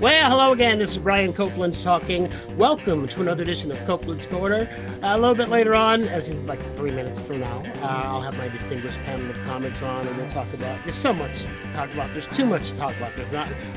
Well, hello again. This is Brian Copeland talking. Welcome to another edition of Copeland's Corner. A little bit later on, as in like 3 minutes from now, I'll have my distinguished panel of comics on, and we'll talk about. There's so much to talk about. There's too much to talk about.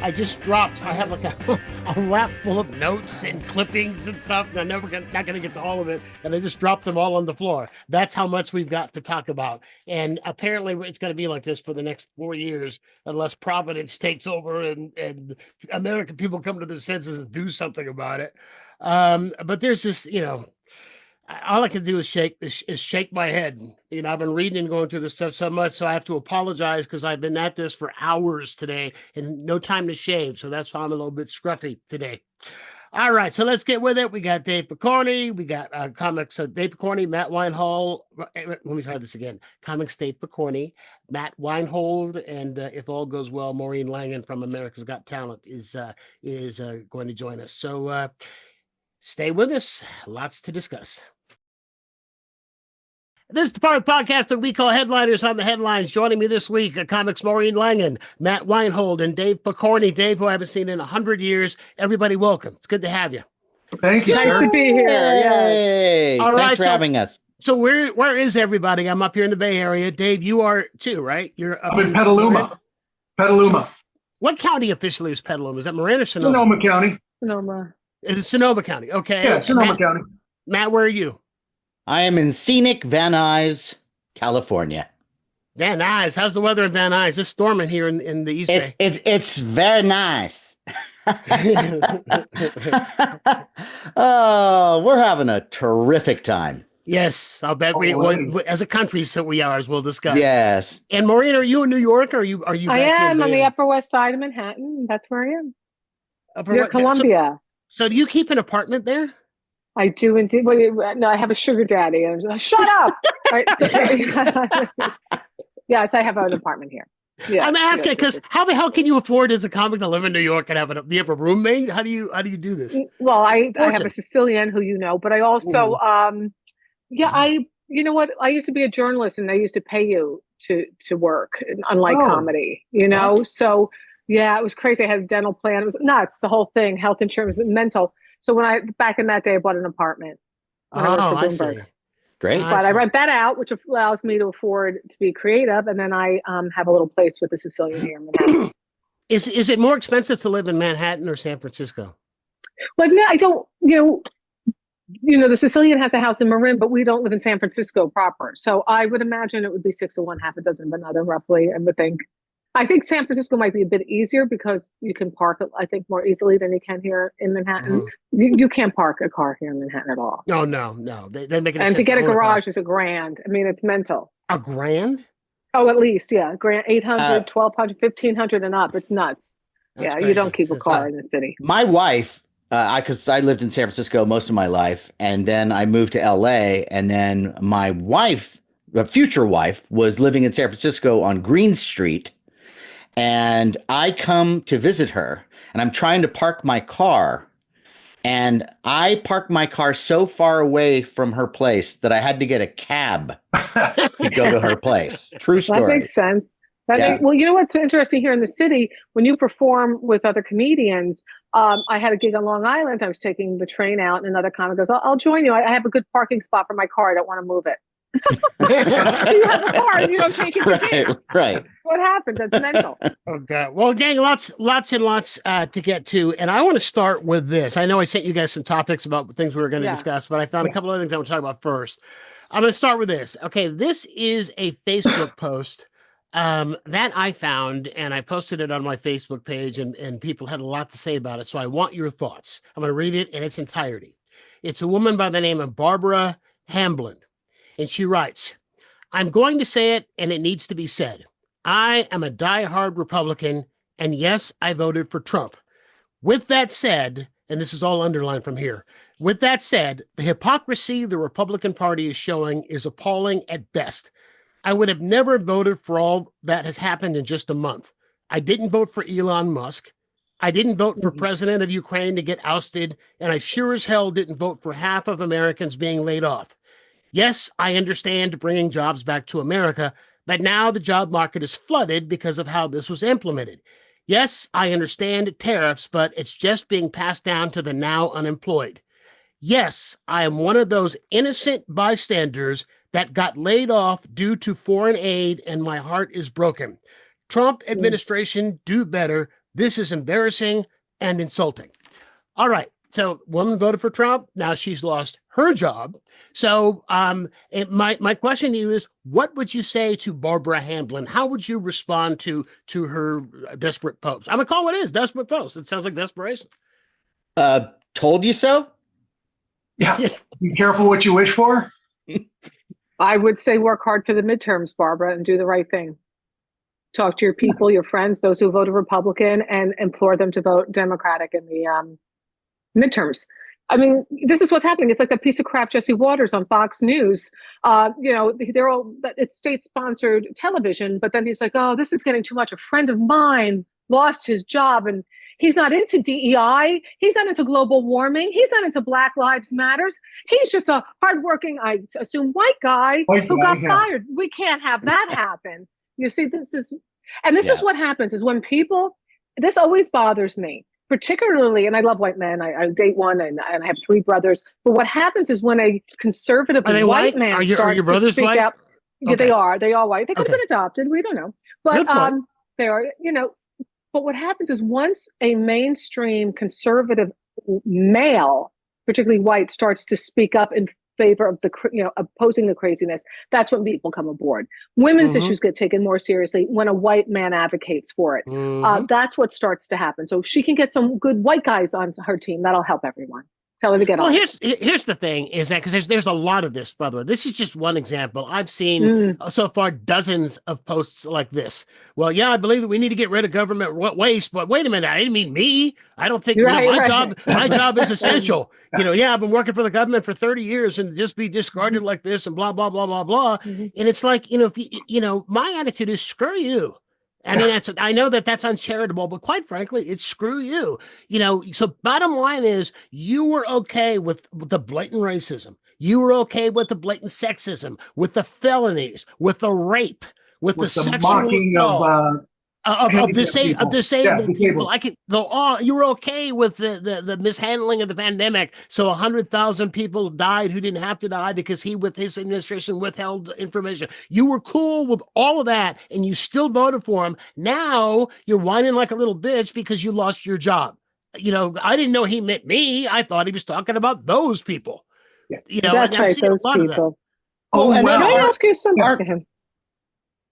I have like a lap full of notes and clippings and stuff. And I'm not going to get to all of it, and I just dropped them all on the floor. That's how much we've got to talk about. And apparently, it's going to be like this for the next 4 years, unless Providence takes over and American people come to their senses and do something about it. But there's just, all I can do is shake my head. I've been reading and going through this stuff so much, so I have to apologize because I've been at this for hours today and no time to shave. So that's why I'm a little bit scruffy today. All right, so let's get with it. We got Dave Pokorny. We got comics. Dave Pokorny, Matt Weinhold. Let me try this again. Comics Dave Pokorny, Matt Weinhold, and if all goes well, Maureen Langan from America's Got Talent is going to join us. So stay with us. Lots to discuss. This is the part of the podcast that we call Headliners on the Headlines. Joining me this week, comics Maureen Langan, Matt Weinhold, and Dave Pokorny. Dave, who I haven't seen in 100 years. Everybody, welcome. It's good to have you. Thank you, nice sir. to be here. Yay. All Thanks right, for having us. So where is everybody? I'm up here in the Bay Area. Dave, you are too, right? You're up I'm in Petaluma. Petaluma. What county officially is Petaluma? Is that Marin or Sonoma? Sonoma County. Sonoma. It's Sonoma County. Okay. Yeah, Sonoma County. Matt, where are you? I am in scenic Van Nuys, California. Van Nuys. How's the weather in Van Nuys? It's storming here in the East Bay. It's very nice. Oh, we're having a terrific time. Yes, I'll bet we as a country, so we are, as we'll discuss. Yes. And Maureen, are you in New York? Or are you? I am on the Upper West Side of Manhattan. That's where I am. Near Columbia. So do you keep an apartment there? I do indeed. No, I have a sugar daddy. Shut up! Right, yes, I have an apartment here. Yeah, I'm asking because how the hell can you afford as a comic to live in New York and do you have a roommate? How do you do this? Well, I have a Sicilian who but I also you know what? I used to be a journalist and they used to pay you to work, unlike comedy, What? So yeah, it was crazy. I had a dental plan. It was nuts. The whole thing, health insurance, mental. So back in that day, I bought an apartment. I see. Great. But I rent that out, which allows me to afford to be creative. And then I have a little place with a Sicilian here in Manhattan. Is it more expensive to live in Manhattan or San Francisco? Well, no, I don't, the Sicilian has a house in Marin, but we don't live in San Francisco proper. So I would imagine it would be 6 of one, half a dozen of another, roughly, I would think. I think San Francisco might be a bit easier because you can park, I think, more easily than you can here in Manhattan. Mm-hmm. You can't park a car here in Manhattan at all. No. They make it. And to get a garage is $1,000. I mean, it's mental. $1,000? Oh, at least, yeah. $800, $1,200, $1,500 and up. It's nuts. Yeah, crazy. You don't keep a car in the city. My wife, because I lived in San Francisco most of my life, and then I moved to LA, and then my wife, the future wife, was living in San Francisco on Green Street. And I come to visit her and I'm trying to park my car, and I parked my car so far away from her place that I had to get a cab to go to her place. True story. That makes sense. Well, you know what's interesting here in the city, when you perform with other comedians, I had a gig on Long Island. I was taking the train out and another comic goes, I'll join you. I have a good parking spot for my car. I don't want to move it. You have a car and you don't take it. Right. What happened? That's mental. Okay. Well, gang, lots and lots to get to. And I want to start with this. I know I sent you guys some topics about things we were going to discuss, but I found a couple of things I want to talk about first. I'm going to start with this. Okay. This is a Facebook post that I found, and I posted it on my Facebook page, and people had a lot to say about it. So I want your thoughts. I'm going to read it in its entirety. It's a woman by the name of Barbara Hamblin. And she writes, I'm going to say it, and it needs to be said. I am a diehard Republican, and yes, I voted for Trump. With that said, and this is all underlined from here, with that said, the hypocrisy the Republican Party is showing is appalling at best. I would have never voted for all that has happened in just a month. I didn't vote for Elon Musk. I didn't vote for president of Ukraine to get ousted, and I sure as hell didn't vote for half of Americans being laid off. Yes, I understand bringing jobs back to America, but now the job market is flooded because of how this was implemented. Yes, I understand tariffs, but it's just being passed down to the now unemployed. Yes, I am one of those innocent bystanders that got laid off due to foreign aid, and my heart is broken. Trump administration, do better. This is embarrassing and insulting. All right. So woman voted for Trump. Now she's lost her job. So my question to you is, what would you say to Barbara Hamblin? How would you respond to her desperate post? I'm gonna call what it is, desperate post. It sounds like desperation. Told you so? Yeah. Be careful what you wish for. I would say work hard for the midterms, Barbara, and do the right thing. Talk to your people, your friends, those who voted Republican, and implore them to vote Democratic in the midterms. I mean, this is what's happening. It's like that piece of crap Jesse Waters on Fox News. It's state-sponsored television, but then he's like, oh, this is getting too much. A friend of mine lost his job, and he's not into DEI. He's not into global warming. He's not into Black Lives Matters. He's just a hardworking, I assume, white guy who got fired. We can't have that happen. You see, this is what happens is when people, this always bothers me, particularly, and I love white men. I date one and I have 3 brothers. But what happens is when a conservative white man starts to speak out. Yeah, okay. they are white. They could have been adopted. We don't know. But they are, but what happens is once a mainstream conservative male, particularly white, starts to speak up in favor of opposing the craziness, that's when people come aboard. Women's issues get taken more seriously when a white man advocates for it. That's what starts to happen. So if she can get some good white guys on her team, that'll help everyone. Tell her to get on. Well, here's the thing is that because there's a lot of this, by the way. This is just one example. I've seen so far dozens of posts like this. Well, yeah, I believe that we need to get rid of government waste, but wait a minute, I didn't mean me. I don't think my job is essential. I've been working for the government for 30 years and just be discarded like this and blah blah blah blah blah. And it's like if my attitude is screw you. I mean, I know that's uncharitable, but quite frankly, it's screw you. So bottom line is you were okay with the blatant racism. You were okay with the blatant sexism, with the felonies, with the rape, with the sexual mocking of disabled people. I could go on. You were okay with the mishandling of the pandemic. So 100,000 people died who didn't have to die because he, with his administration, withheld information. You were cool with all of that, and you still voted for him. Now you're whining like a little bitch because you lost your job. I didn't know he meant me. I thought he was talking about those people. That's right, those people. Can I ask you something?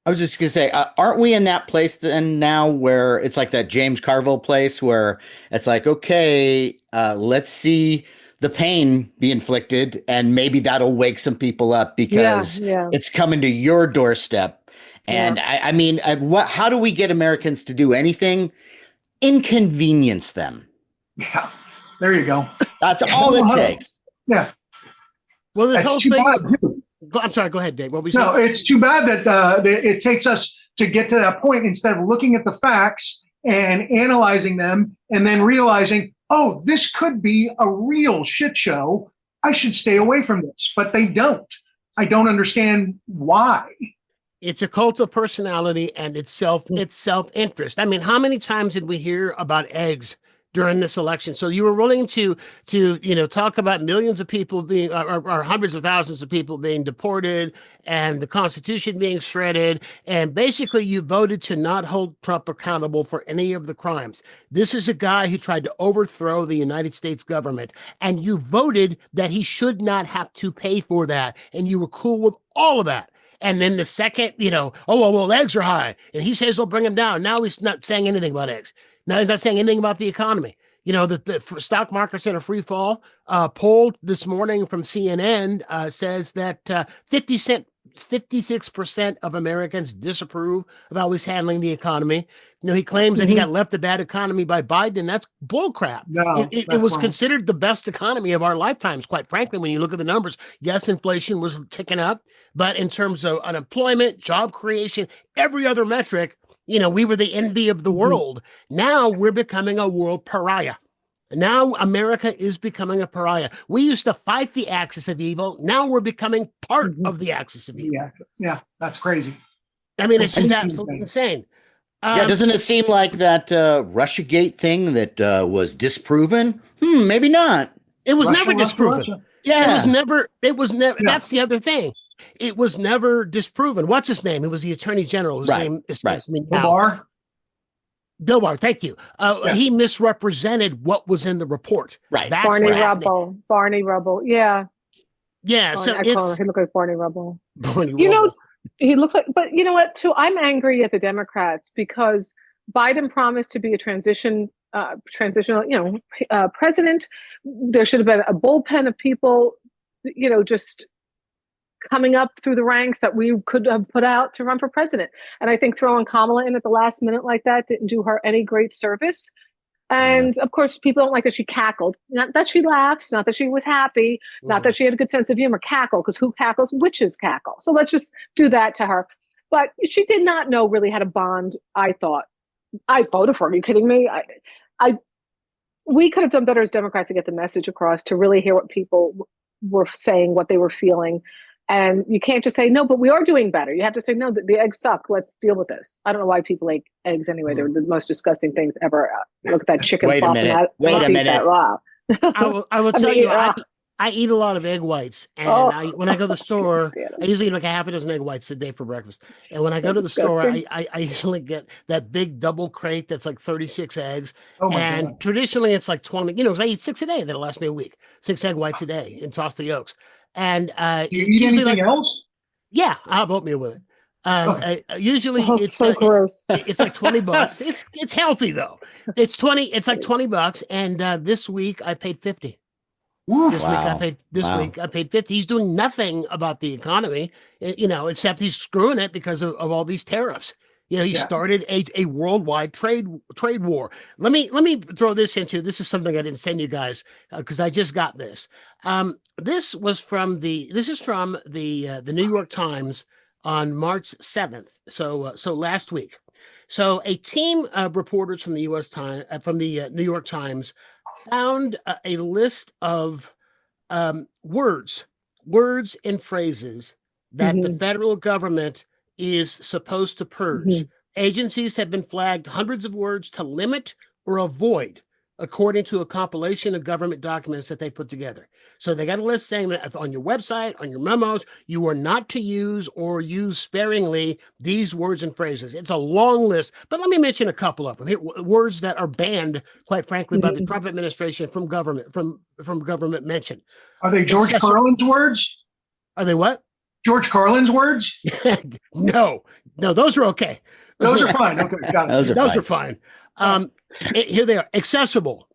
I was just going to say, aren't we in that place then now where it's like that James Carville place where it's like, okay, let's see the pain be inflicted and maybe that'll wake some people up because it's coming to your doorstep. And I mean, how do we get Americans to do anything? Inconvenience them. Yeah, there you go. That's all it takes. Yeah. Well, this whole thing. Bad. I'm sorry. Go ahead, Dave. What were you saying? No, it's too bad that it takes us to get to that point instead of looking at the facts and analyzing them and then realizing, oh, this could be a real shit show. I should stay away from this. But they don't. I don't understand why. It's a cult of personality and it's self-interest. I mean, how many times did we hear about eggs during this election? So you were willing to talk about millions of people being or hundreds of thousands of people being deported and the Constitution being shredded, and basically you voted to not hold Trump accountable for any of the crimes. This is a guy who tried to overthrow the United States government, and you voted that he should not have to pay for that, and you were cool with all of that. And then the second, eggs are high, and he says they'll bring them down. Now he's not saying anything about eggs. Now he's not saying anything about the economy. The stock market's in a free fall. Poll this morning from CNN says that 56% of Americans disapprove of how he's handling the economy. He claims that he got left a bad economy by Biden, and that's bullcrap. No, it was considered the best economy of our lifetimes, quite frankly, when you look at the numbers. Yes, inflation was ticking up, but in terms of unemployment, job creation, every other metric, we were the envy of the world. Now we're becoming a world pariah. Now America is becoming a pariah. We used to fight the axis of evil. Now we're becoming part of the axis of evil. Yeah, that's crazy. I mean, it's just absolutely insane. Yeah, doesn't it seem like that Russiagate thing that was disproven? Maybe not. It was Russia, never Russia, disproven. Russia. Yeah. It was never, Yeah. that's the other thing. It was never disproven. What's his name? It was the attorney general. His Right, name escapes me The now. bar. Bill Barr, thank you. Yeah. He misrepresented what was in the report. Right. That's Barney what happened. Rubble. Barney Rubble. Yeah. Yeah, so I call it's him. He looked like Barney Rubble. Barney You know, Rubble. he looks like, but you know what, too? I'm angry at the Democrats because Biden promised to be a transitional, president. There should have been a bullpen of people, just coming up through the ranks that we could have put out to run for president. And I think throwing Kamala in at the last minute like that didn't do her any great service. And of course, people don't like that she cackled. Not that she laughs, not that she was happy, not that she had a good sense of humor. Cackle, because who cackles? Witches cackle. So let's just do that to her. But she did not know really how to bond, I thought. I voted for her. Are you kidding me? We could have done better as Democrats to get the message across, to really hear what people were saying, what they were feeling. And you can't just say, no, but we are doing better. You have to say, no, the eggs suck. Let's deal with this. I don't know why people ate eggs anyway. They're the most disgusting things ever. Look at that chicken. Wait a minute. Wait a minute. I will tell you, I eat a lot of egg whites. And when I go to the store, I usually eat like a half a dozen egg whites a day for breakfast. And when I go to the store, I usually get that big double crate that's like 36 eggs. And God. Traditionally, it's like 20, because I eat 6 a day. That'll last me a week. 6 egg whites a day and toss the yolks. And Do you eat anything else? Yeah, I'll have oatmeal with it. Usually it's so gross. It's like $20. It's healthy though. It's like $20. And this week I paid 50. This week I paid 50. He's doing nothing about the economy, except he's screwing it because of all these tariffs. He started a worldwide trade war. Let me throw this into. This is something I didn't send you guys because I just got this. This is from the New York Times on March 7th. So last week. So a team of reporters from the New York Times found a list of words and phrases that the federal government is supposed to purge. Agencies have been flagged hundreds of words to limit or avoid, according to a compilation of government documents that they put together. So they got a list saying that on your website, on your memos, you are not to use or use sparingly these words and phrases. It's a long list, but let me mention a couple of them. Here, words that are banned, quite frankly, by the Trump administration from government mention. Are they George Carlin's words? Are they what? George Carlin's words? No, those are okay. Those are fine. Okay, got it. Those are fine. Here they are: accessible,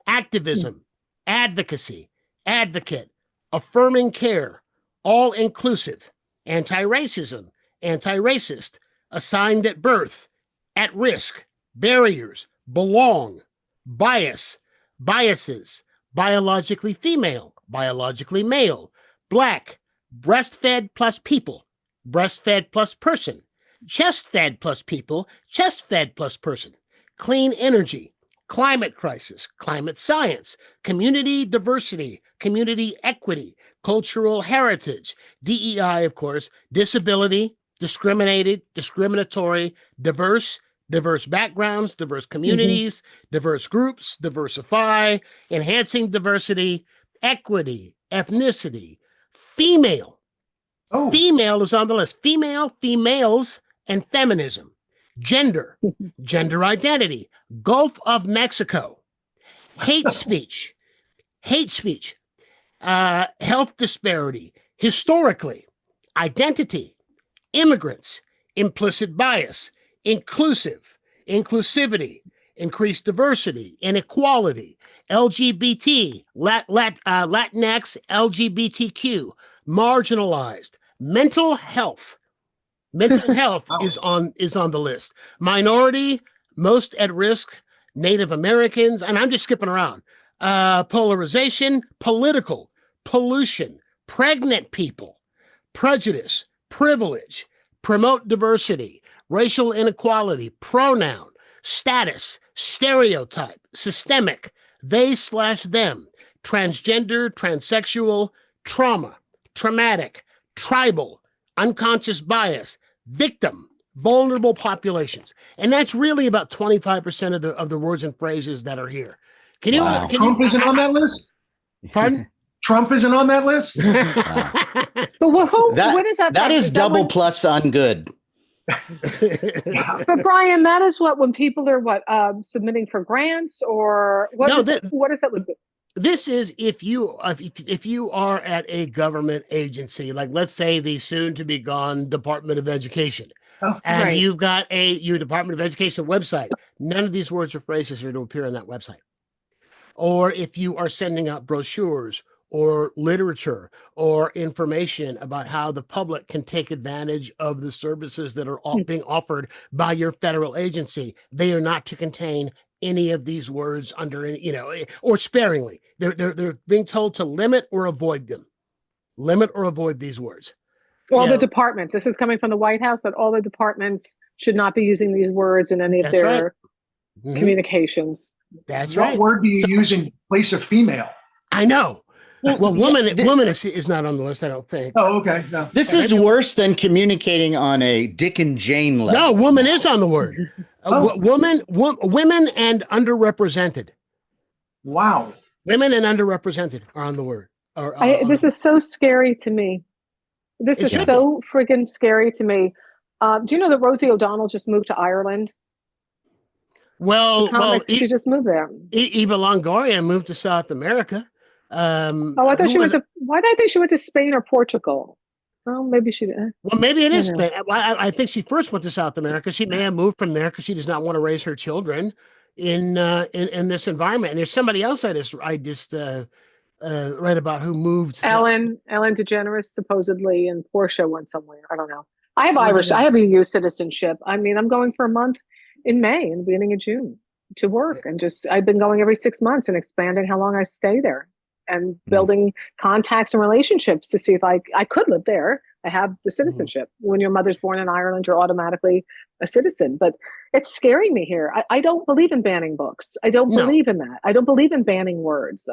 activism, advocacy, advocate, affirming care, all-inclusive, anti-racism, anti-racist, assigned at birth, at risk, barriers, belong, bias, biases, biologically female, biologically male, black, breastfed plus people, breastfed plus person, chest-fed plus people, chest-fed plus person, clean energy, climate crisis, climate science, community diversity, community equity, cultural heritage, DEI, of course, disability, discriminatory, diverse backgrounds, diverse communities, diverse groups, diversify, enhancing diversity, equity, ethnicity, female. Female is on the list. Females, and feminism, gender identity, Gulf of Mexico, hate speech, health disparity, historically, identity, immigrants, implicit bias, inclusivity, increased diversity, inequality, LGBT, Latinx, LGBTQ, marginalized, mental health. Mental health is on the list. Minority, most at risk, Native Americans, and I'm just skipping around. Polarization, political, pollution, pregnant people, prejudice, privilege, promote diversity, racial inequality, pronoun, status, stereotype, systemic, they/them, transgender, transsexual, trauma, traumatic, tribal, unconscious bias, victim, vulnerable populations, and that's really about 25% of the words and phrases that are here. Can you? Wow. Trump isn't on that list? Pardon? Trump isn't on that list? But what is that? That from? is that double when- plus on good. But Brian, that is when people are submitting for grants or what No, what is that listed? This is if you are at a government agency, like let's say the soon to be gone Department of Education, Oh, and right. you've got your Department of Education website. None of these words or phrases are to appear on that website. Or if you are sending out brochures or literature or information about how the public can take advantage of the services that are being offered by your federal agency, they are not to contain any of these words under any, or sparingly. They're being told to limit or avoid them. Limit or avoid these words. All the departments. This is coming from the White House that all the departments should not be using these words in any of their communications. That's right. What word do you use in place of female? I know. Well, woman yeah, is not on the list, I don't think. Oh, okay. No. This is worse than communicating on a Dick and Jane level. No, woman is on the word. Women and underrepresented. Wow. Women and underrepresented are on the word. This is so scary to me. This is so friggin' scary to me. Do you know that Rosie O'Donnell just moved to Ireland? She just moved there. Eva Longoria moved to South America. I thought she went to. Why did I think she went to Spain or Portugal? Oh, maybe she did. Well, maybe it is Spain. I think she first went to South America. She may have moved from there because she does not want to raise her children in this environment. And there's somebody else I just read about who moved. Ellen DeGeneres supposedly, and Portia went somewhere. I don't know. I have Irish. I have EU citizenship. I mean, I'm going for a month in May, in the beginning of June, to work, and I've been going every 6 months and expanding how long I stay there, and building contacts and relationships to see if I could live there. I have the citizenship. When your mother's born in Ireland, you're automatically a citizen. But it's scaring me here. I don't believe in banning books. I don't believe in that. I don't believe in banning words.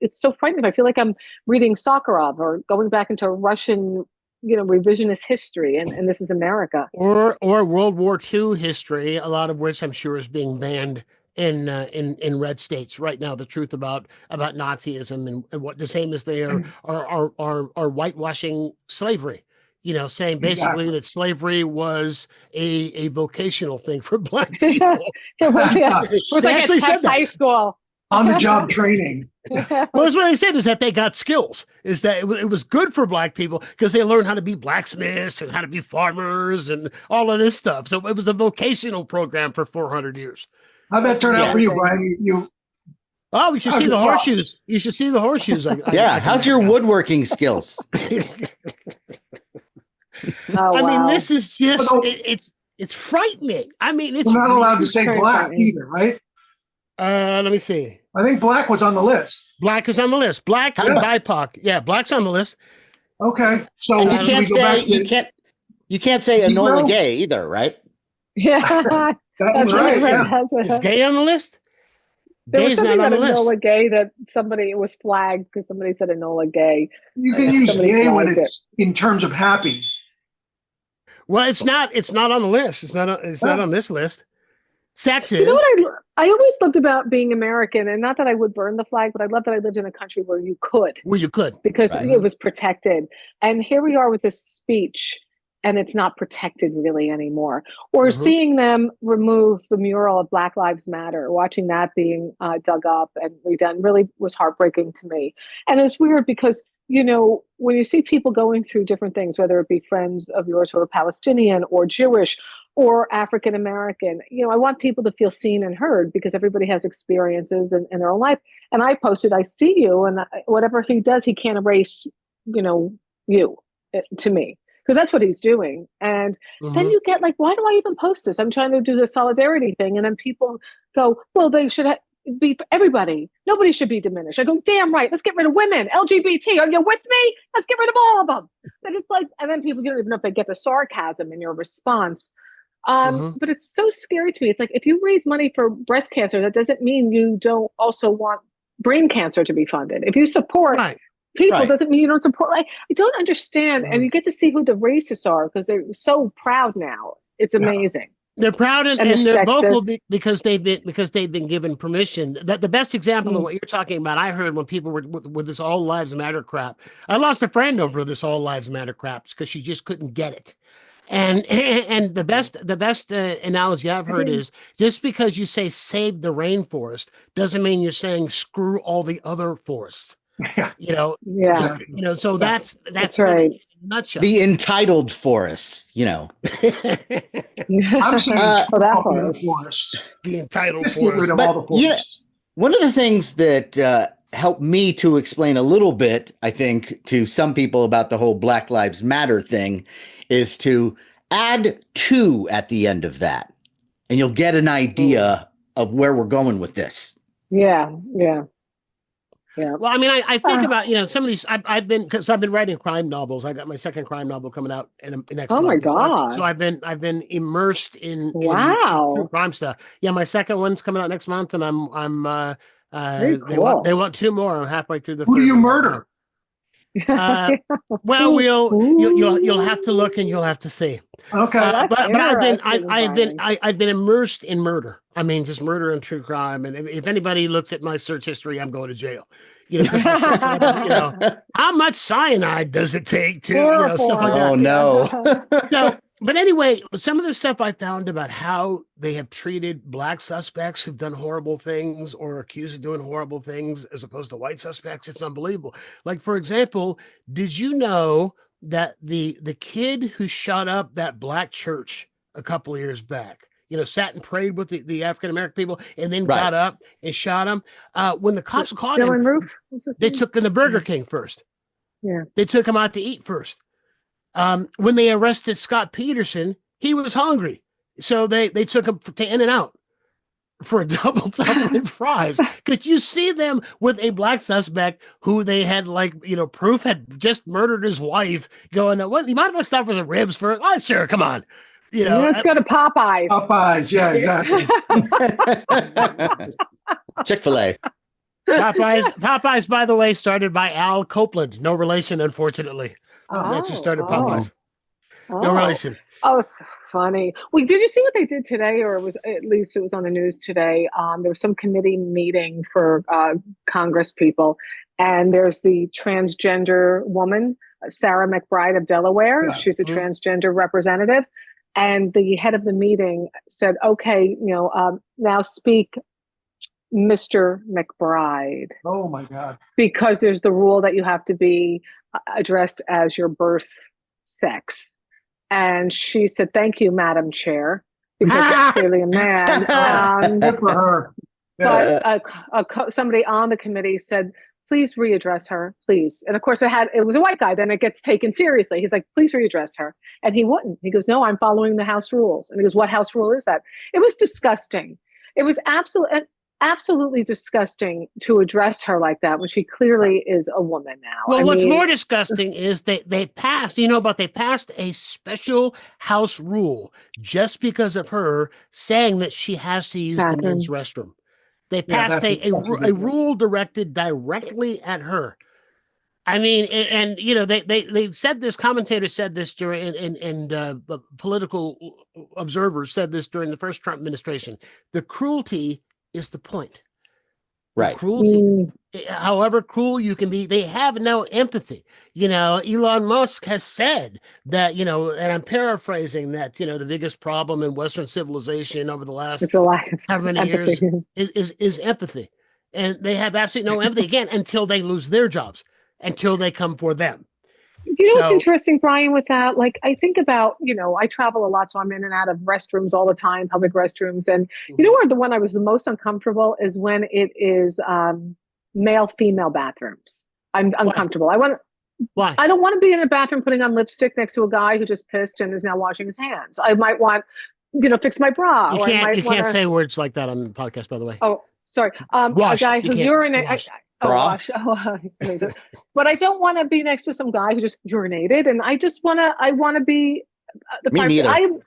It's so frightening. I feel like I'm reading Sakharov or going back into Russian, revisionist history, and this is America. Or World War II history, a lot of which I'm sure is being banned in red states right now. The truth about Nazism and what the same as they are whitewashing slavery. Saying basically that slavery was a vocational thing for Black people. It was like actually said that. High school. On-the-job training. Well, that's what they said, is that they got skills, is that it was good for Black people because they learned how to be blacksmiths and how to be farmers and all of this stuff. So it was a vocational program for 400 years. How'd that turn out for you, Brian? You you should see the horseshoes. You should see the horseshoes. How's your woodworking skills? I mean, this is just, it's frightening. I mean, it's we're not allowed to say Black either, right? Let me see. I think Black was on the list. Black is on the list. Black and BIPOC. Yeah, Black's on the list. Okay, so and you can't say Enola Gay either, right? Yeah, that's right. Yeah. Is gay on the list? There was something about Enola Gay that somebody was flagged because somebody said Enola Gay. You can use gay when it's in terms of happy. Well, it's not on the list. It's not on this list. Sex is. You know what I always loved about being American, and not that I would burn the flag, but I love that I lived in a country where you could. Because it was protected. And here we are with this speech, and it's not protected really anymore. Or seeing them remove the mural of Black Lives Matter, watching that being dug up and redone really was heartbreaking to me. And it was weird because, when you see people going through different things, whether it be friends of yours who are Palestinian or Jewish or African American, I want people to feel seen and heard because everybody has experiences in their own life. And I posted, I see you, and whatever he does, he can't erase, you to me. Because that's what he's doing. And then you get like, why do I even post this? I'm trying to do the solidarity thing. And then people go, well, they should be for everybody. Nobody should be diminished. I go, damn right. Let's get rid of women. LGBT. Are you with me? Let's get rid of all of them. And it's like, and then people, you don't even know if they get the sarcasm in your response. But it's so scary to me. It's like, if you raise money for breast cancer, that doesn't mean you don't also want brain cancer to be funded. If you support people, doesn't mean you don't support. Like, I don't understand. And you get to see who the racists are because they're so proud now. It's amazing. They're proud and the they're vocal sexist. because they've been given permission. The best example of what you're talking about, I heard when people were with this all lives matter crap. I lost a friend over this all lives matter crap because she just couldn't get it. And the best analogy I've heard is just because you say save the rainforest doesn't mean you're saying screw all the other forests. Yeah. Yeah. So that's right. really nutshell. The entitled forests, I'm saying that forests. The entitled Just get rid forest. of all the forests. One of the things that helped me to explain a little bit, I think, to some people about the whole Black Lives Matter thing is to add 2 at the end of that, and you'll get an idea of where we're going with this. Yeah. Well, I mean, I think about some of these. I've been writing crime novels. I got my second crime novel coming out in next month. Oh my God! So I've been immersed in wow crime stuff. Yeah, my second one's coming out next month, and I'm Very cool. they want 2 more. I'm halfway through the. Who do you murder? Well, you'll have to look and you'll have to see. Okay, but I've been immersed in murder. I mean, just murder and true crime. And if anybody looks at my search history, I'm going to jail. How much cyanide does it take to stuff like that? Oh no. But anyway, some of the stuff I found about how they have treated black suspects who've done horrible things or accused of doing horrible things as opposed to white suspects, it's unbelievable. Like, for example, did you know that the kid who shot up that black church a couple of years back, sat and prayed with the African-American people and then got up and shot him? When the cops caught him, they took him to Burger King first. Yeah. They took him out to eat first. When they arrested Scott Peterson, he was hungry. So they took him to In-N-Out for a double Dublin fries. Could you see them with a black suspect who they had proof had just murdered his wife going, what, you mind if I stop for some ribs first? Oh, sure, come on. Let's go to Popeyes. Popeyes, yeah, exactly. Chick-fil-A. Popeyes, by the way, started by Al Copeland. No relation, unfortunately. That's who started Popeyes. No relation. Oh, it's funny. Well, did you see what they did today? Or it was on the news today. There was some committee meeting for Congress people. And there's the transgender woman, Sarah McBride of Delaware. Yeah. She's a transgender representative. And the head of the meeting said, okay, now speak Mr. McBride. Oh my God. Because there's the rule that you have to be addressed as your birth sex. And she said, thank you, Madam Chair, because it's clearly a man. Good for her. Yeah. But somebody on the committee said, please readdress her, please. And of course it was a white guy, then it gets taken seriously. He's like, please readdress her. And he wouldn't. He goes, no, I'm following the House rules. And he goes, what House rule is that? It was disgusting. It was absolutely disgusting to address her like that when she clearly is a woman now. Well, what's more disgusting is they passed a special House rule just because of her saying that she has to use the men's restroom. They passed a rule directed directly at her. I mean, and they said this. Commentators said this during, and political observers said this during the first Trump administration. The cruelty is the point. Right. Cruelty, however cruel you can be, they have no empathy. Elon Musk has said that, and I'm paraphrasing that, the biggest problem in Western civilization over the last however many years is empathy. And they have absolutely no empathy, again, until they lose their jobs, until they come for them. What's interesting, Brian, with that? Like, I think about, I travel a lot, so I'm in and out of restrooms all the time, public restrooms. And where the one I was the most uncomfortable is when it is male-female bathrooms. I'm uncomfortable. Why? I don't want to be in a bathroom putting on lipstick next to a guy who just pissed and is now washing his hands. I might want, fix my bra. You can't say words like that on the podcast, by the way. Oh, sorry. A guy who urinates. But I don't want to be next to some guy who just urinated, and I want to be the Me person. neither.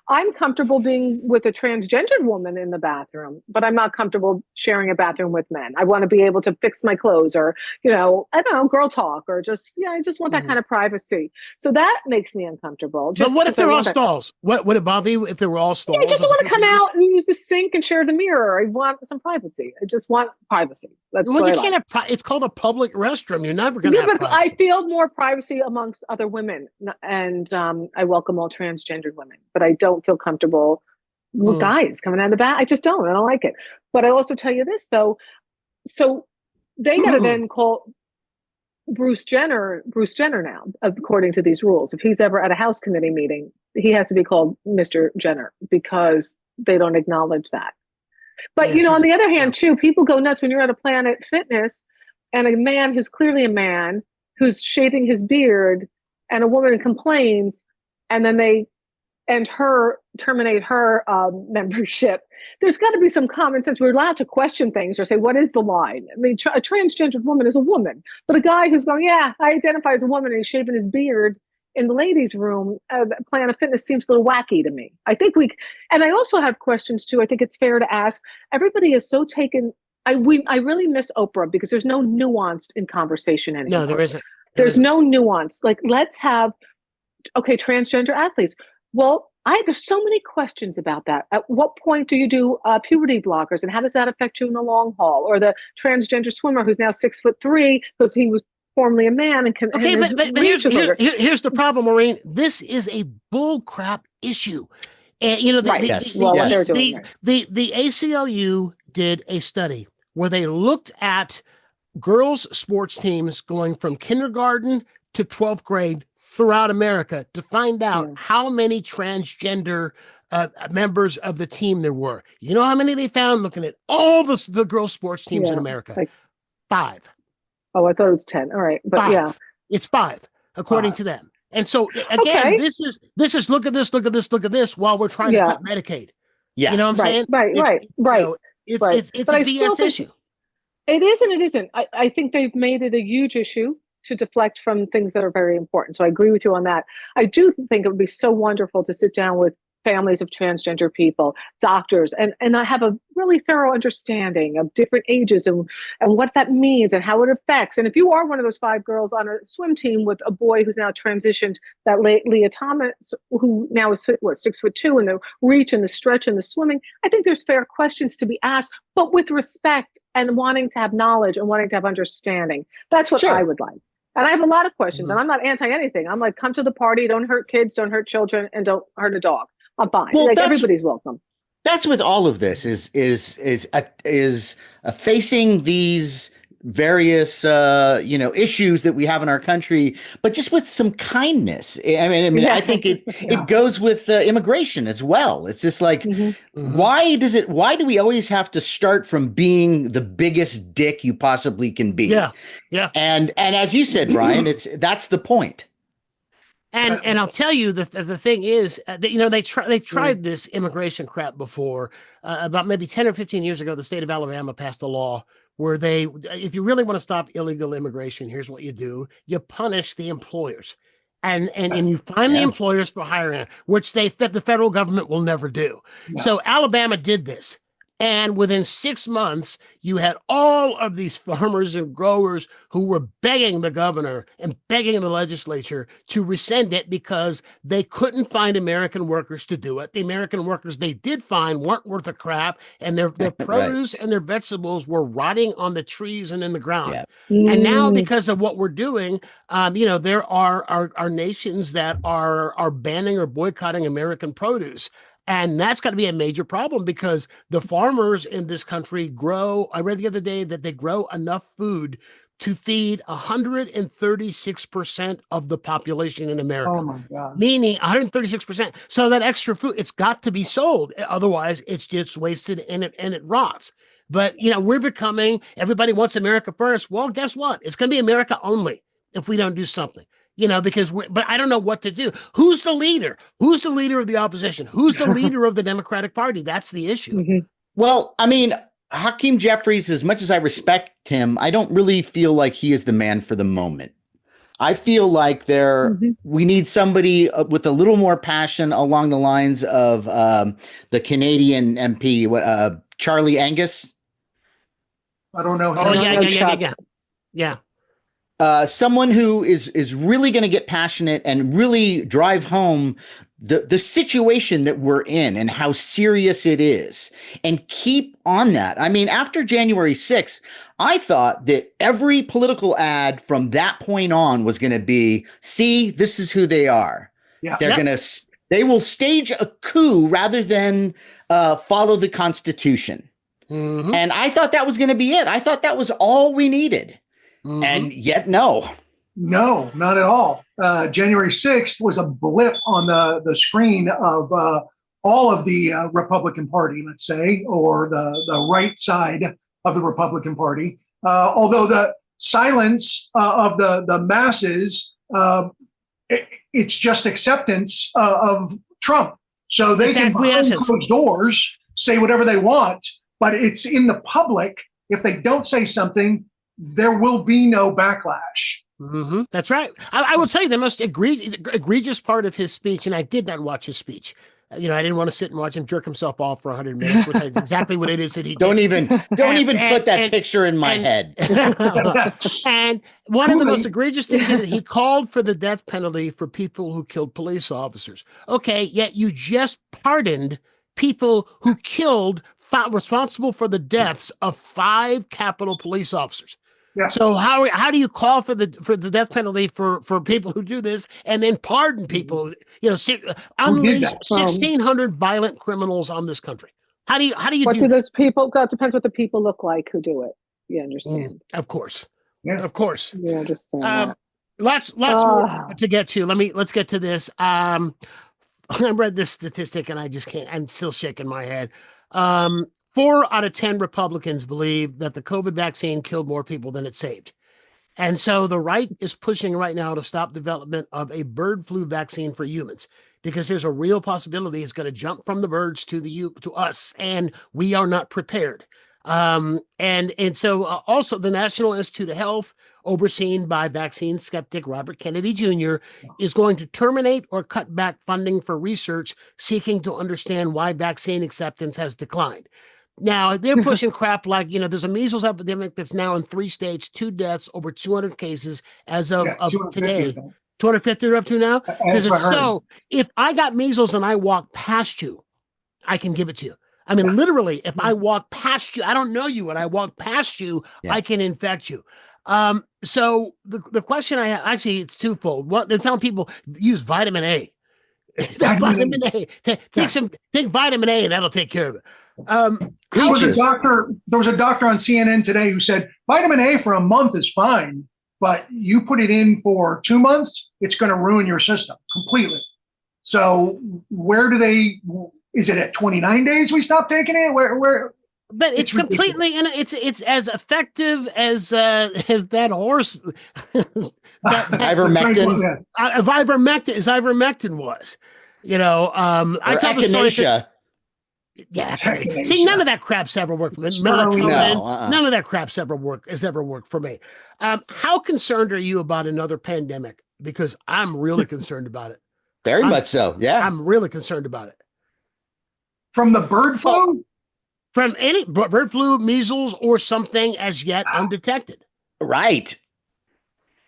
I'm comfortable being with a transgendered woman in the bathroom, but I'm not comfortable sharing a bathroom with men. I want to be able to fix my clothes or, I don't know, girl talk or just, I just want that kind of privacy. So that makes me uncomfortable. But what if they're all stalls? What would it bother you if they were all stalls? I just want to come out and use the sink and share the mirror. I want some privacy. I just want privacy. That's well, what you can't have it's called a public restroom. You're never going to have but privacy. I feel more privacy amongst other women, and I welcome all transgendered women. But I don't feel comfortable with guys coming out of the bath. I just don't. I don't like it. But I also tell you this though. So they got to then call Bruce Jenner now, according to these rules. If he's ever at a House committee meeting, he has to be called Mr. Jenner because they don't acknowledge that. But, on the other hand, too, people go nuts when you're at a Planet Fitness and a man who's clearly a man who's shaving his beard and a woman complains and then they terminate her membership. There's got to be some common sense. We're allowed to question things or say, what is the line? I mean, a transgendered woman is a woman, but a guy who's going, I identify as a woman and he's shaving his beard in the ladies' room, Planet Fitness seems a little wacky to me. I think and I also have questions too. I think it's fair to ask. Everybody is so taken. I really miss Oprah because there's no nuance in conversation anymore. No, there isn't. There's no nuance. Like, let's have, transgender athletes. Well, there's so many questions about that. At what point do you do puberty blockers, and how does that affect you in the long haul? Or the transgender swimmer who's now 6'3" because he was formerly a man and can. Okay, but here's the problem, Maureen. This is a bull crap issue, and the ACLU did a study where they looked at girls' sports teams going from kindergarten to 12th grade throughout America to find out how many transgender members of the team there were. You know how many they found looking at all the girls' sports teams in America? Like 5. Oh, I thought it was 10. All right. But 5. It's 5, according to them. And so again, this is look at this while we're trying to cut Medicaid. Yeah. You know what I'm saying? Right. It's a BS issue. It is and it isn't. I think they've made it a huge issue to deflect from things that are very important. So I agree with you on that. I do think it would be so wonderful to sit down with families of transgender people, doctors, and I have a really thorough understanding of different ages and what that means and how it affects. And if you are one of those 5 girls on a swim team with a boy who's now transitioned, that Leah Thomas, who now is 6'2", and the reach and the stretch and the swimming, I think there's fair questions to be asked, but with respect and wanting to have knowledge and wanting to have understanding. That's what I would like. And I have a lot of questions, and I'm not anti anything. I'm like, come to the party, don't hurt kids, don't hurt children, and don't hurt a dog. I'm fine. Well, everybody's welcome. That's with all of this is facing these various issues that we have in our country, but just with some kindness. I think it goes with immigration as well. It's just like, why do we always have to start from being the biggest dick you possibly can be? Yeah. And as you said, Brian, that's the point. And I'll tell you the thing is that, they tried this immigration crap before. About maybe 10 or 15 years ago, the state of Alabama passed a law where if you really want to stop illegal immigration, here's what you do: you punish the employers, and you fine the employers for hiring, which the federal government will never do. No. So Alabama did this. And within 6 months, you had all of these farmers and growers who were begging the governor and begging the legislature to rescind it because they couldn't find American workers to do it. The American workers they did find weren't worth a crap, and their produce and their vegetables were rotting on the trees and in the ground. Yeah. And now, because of what we're doing, there are nations that are banning or boycotting American produce. And that's got to be a major problem because the farmers in this country I read the other day that they grow enough food to feed 136% of the population in America. Oh my God. Meaning 136%. So that extra food, it's got to be sold. Otherwise, it's just wasted and it rots. But, we're becoming, everybody wants America first. Well, guess what? It's going to be America only if we don't do something. But I don't know what to do. Who's the leader? Who's the leader of the opposition? Who's the leader of the Democratic Party? That's the issue. Mm-hmm. Well, Hakeem Jeffries, as much as I respect him, I don't really feel like he is the man for the moment. I feel like we need somebody with a little more passion along the lines of the Canadian MP, Charlie Angus. I don't know. Oh, Chuck. yeah. Someone who is really going to get passionate and really drive home the situation that we're in and how serious it is, and keep on that. I mean, after January 6th, I thought that every political ad from that point on was going to be, see, this is who they are. Yeah. They will stage a coup rather than follow the Constitution. Mm-hmm. And I thought that was going to be it. I thought that was all we needed. Mm-hmm. And yet, no, not at all. January 6th was a blip on the screen of all of the Republican Party, let's say, or the right side of the Republican Party. Although the silence of the masses, it's just acceptance of Trump. So they can behind closed doors say whatever they want, but it's in the public. If they don't say something, there will be no backlash. Mm-hmm. That's right. I would say the most egregious part of his speech, and I did not watch his speech. I didn't want to sit and watch him jerk himself off for 100 minutes, which is exactly what it is that he don't did. even put that picture in my head. And one of the most egregious things is he called for the death penalty for people who killed police officers. Okay, yet you just pardoned people who killed, responsible for the deaths of 5 Capitol police officers. Yeah. So how do you call for the death penalty for people who do this and then pardon people? Unleash 1,600 violent criminals on this country. How do you what do those people? It depends what the people look like who do it. You understand? Of course. Yeah. Of course. You understand that. Lots more to get to. Let's get to this. I read this statistic and I just can't. I'm still shaking my head. 4 out of 10 Republicans believe that the COVID vaccine killed more people than it saved. And so the right is pushing right now to stop development of a bird flu vaccine for humans, because there's a real possibility it's going to jump from the birds to us, and we are not prepared. And so also the National Institute of Health, overseen by vaccine skeptic Robert Kennedy Jr., is going to terminate or cut back funding for research seeking to understand why vaccine acceptance has declined. Now, they're pushing crap like, there's a measles epidemic that's now in 3 states, 2 deaths, over 200 cases as of today. 250 are up to now? Because it's so, if I got measles and I walk past you, I can give it to you. I mean, literally, if I walk past you, I don't know you, and I walk past you, I can infect you. So the question I have, actually, it's twofold. What they're telling people, use vitamin A. Vitamin A. Take vitamin A, and that'll take care of it. There was a doctor on CNN today who said vitamin A for a month is fine, but you put it in for 2 months, it's going to ruin your system completely. So is it at 29 days we stop taking it? Where? But it's completely, it's as effective as that horse. Ivermectin. Ivermectin was. I tell the story. Yeah. See, none of that crap's ever worked for me. Melatonin, none of that crap's ever worked for me. How concerned are you about another pandemic? Because I'm really concerned about it. Very much so. Yeah. I'm really concerned about it. From the bird flu? From any bird flu, measles, or something as yet undetected. Right.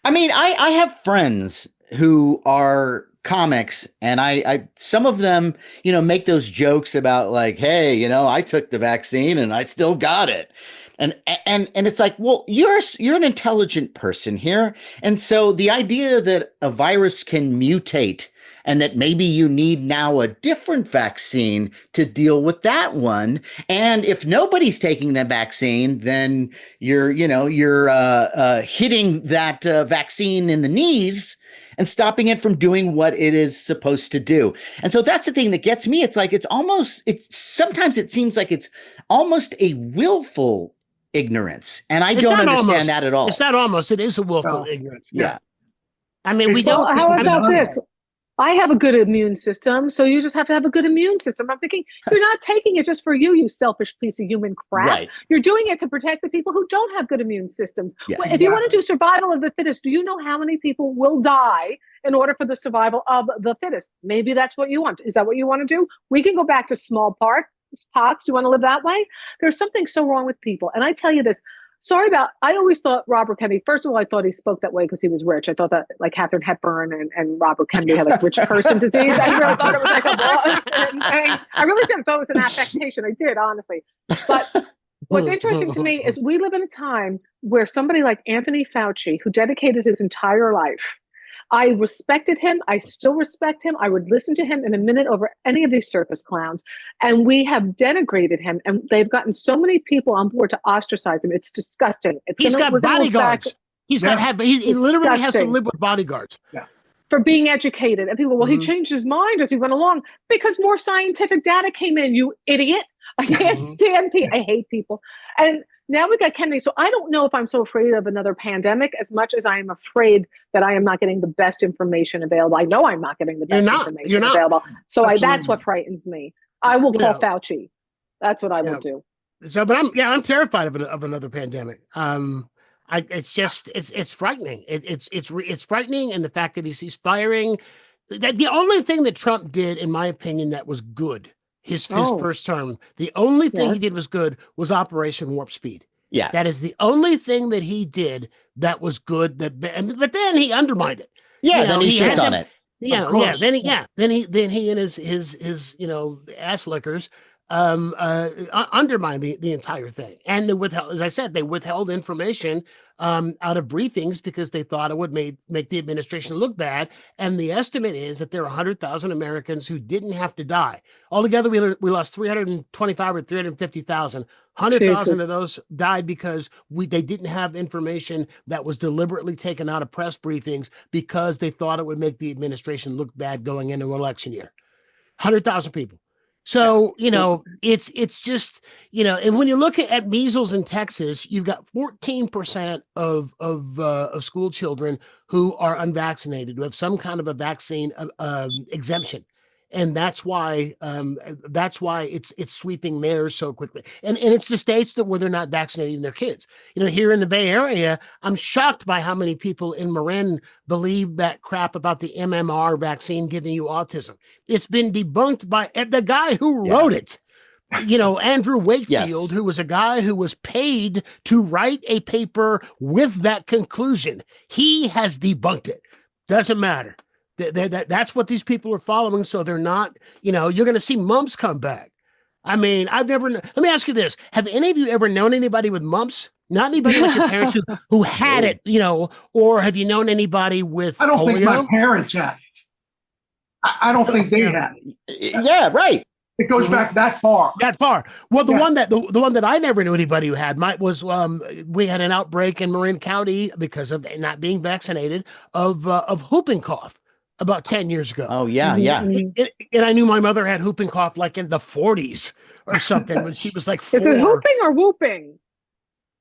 I mean, I have friends who are comics, and I some of them, make those jokes about like, hey, I took the vaccine and I still got it. And it's like, well, you're an intelligent person here. And so the idea that a virus can mutate and that maybe you need now a different vaccine to deal with that one. And if nobody's taking the vaccine, then you're hitting that vaccine in the knees and stopping it from doing what it is supposed to do. And so that's the thing that gets me. It's like, sometimes it seems like it's almost a willful ignorance. And I don't understand that at all. It's not almost, it is a willful ignorance. Yeah. I mean, we don't. How about this? I have a good immune system, so you just have to have a good immune system. I'm thinking, you're not taking it just for you, you selfish piece of human crap. Right. You're doing it to protect the people who don't have good immune systems. Yes. If you want to do survival of the fittest, do you know how many people will die in order for the survival of the fittest? Maybe that's what you want. Is that what you want to do? We can go back to smallpox. Do you want to live that way? There's something so wrong with people. And I tell you this, I always thought Robert Kennedy, first of all, I thought he spoke that way because he was rich. I thought that like Katharine Hepburn and Robert Kennedy had like rich person disease. I really thought it was like a Boston thing. I really didn't thought it was an affectation. I did, honestly. But what's interesting to me is we live in a time where somebody like Anthony Fauci, who dedicated his entire life, I respected him. I still respect him. I would listen to him in a minute over any of these circus clowns. And we have denigrated him. And they've gotten so many people on board to ostracize him. It's disgusting. He's got bodyguards. He literally has to live with bodyguards. Yeah. For being educated. And people, well, he changed his mind as he went along because more scientific data came in, you idiot. I can't stand people. I hate people. And now we got Kennedy. So I don't know if I'm so afraid of another pandemic as much as I am afraid that I am not getting the best information available. I know I'm not getting the best information available. So that's what frightens me. I will call Fauci. That's what I will do. So, but I'm terrified of another pandemic. It's frightening. It's frightening. And the fact that he's firing, the only thing that Trump did, in my opinion, that was good, his first term, the only thing he did was good was Operation Warp Speed. Yeah. That is the only thing that he did that was good. But then he undermined it. Yeah. Then he shits on it. Yeah. Then he and his ass lickers undermine the entire thing. And they withheld, as I said, they withheld information out of briefings because they thought it would make the administration look bad. And the estimate is that there are 100,000 Americans who didn't have to die. Altogether, we lost 325 or 350,000. 100,000 of those died because they didn't have information that was deliberately taken out of press briefings because they thought it would make the administration look bad going into an election year. 100,000 people. So, it's just, and when you look at measles in Texas, you've got 14% of school children who are unvaccinated, who have some kind of a vaccine exemption. And that's why it's sweeping there so quickly. And it's the states where they're not vaccinating their kids. Here in the Bay Area, I'm shocked by how many people in Marin believe that crap about the MMR vaccine giving you autism. It's been debunked by the guy who wrote it. Andrew Wakefield, who was a guy who was paid to write a paper with that conclusion. He has debunked it. Doesn't matter. That's what these people are following. So they're not, you're going to see mumps come back. I mean, let me ask you this. Have any of you ever known anybody with mumps? Not anybody like your parents who had it, or have you known anybody with I don't polio? think my parents had it. I don't think they had it. Yeah, right. It goes back that far. Well, the one that I never knew anybody who had was we had an outbreak in Marin County because of not being vaccinated of whooping cough. About 10 years ago. Oh, yeah, yeah. And I knew my mother had whooping cough like in the 40s or something when she was like 4. Is it whooping or whooping?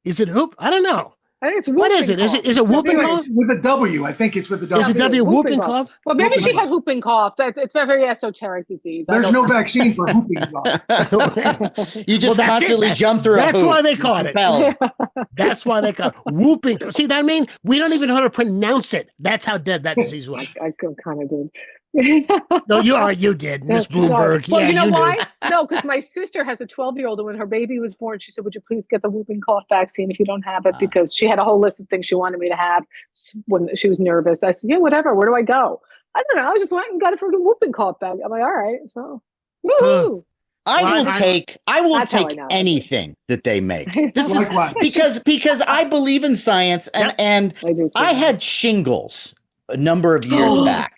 Is it hoop? I don't know. I think it's whooping. What is it? Is it whooping cough? With a W. I think it's with a W. Is it W whooping cough? Well, maybe she had whooping cough. It's a very esoteric disease. There's no vaccine for whooping cough. You just constantly jump through a hoop. That's why they call it. That's why they call it whooping. See, that mean we don't even know how to pronounce it. That's how dead that disease was. I kind of did. No, you did, Miss Bloomberg. Well, you know why? No, because my sister has a 12-year-old, and when her baby was born, she said, "Would you please get the whooping cough vaccine if you don't have it?" Because she had a whole list of things she wanted me to have when she was nervous. I said, "Yeah, whatever. Where do I go?" I don't know. I just went and got a freaking whooping cough bag. I'm like, "All right." So, woohoo! I will take anything that they make. This is because I believe in science, and I had shingles a number of years back.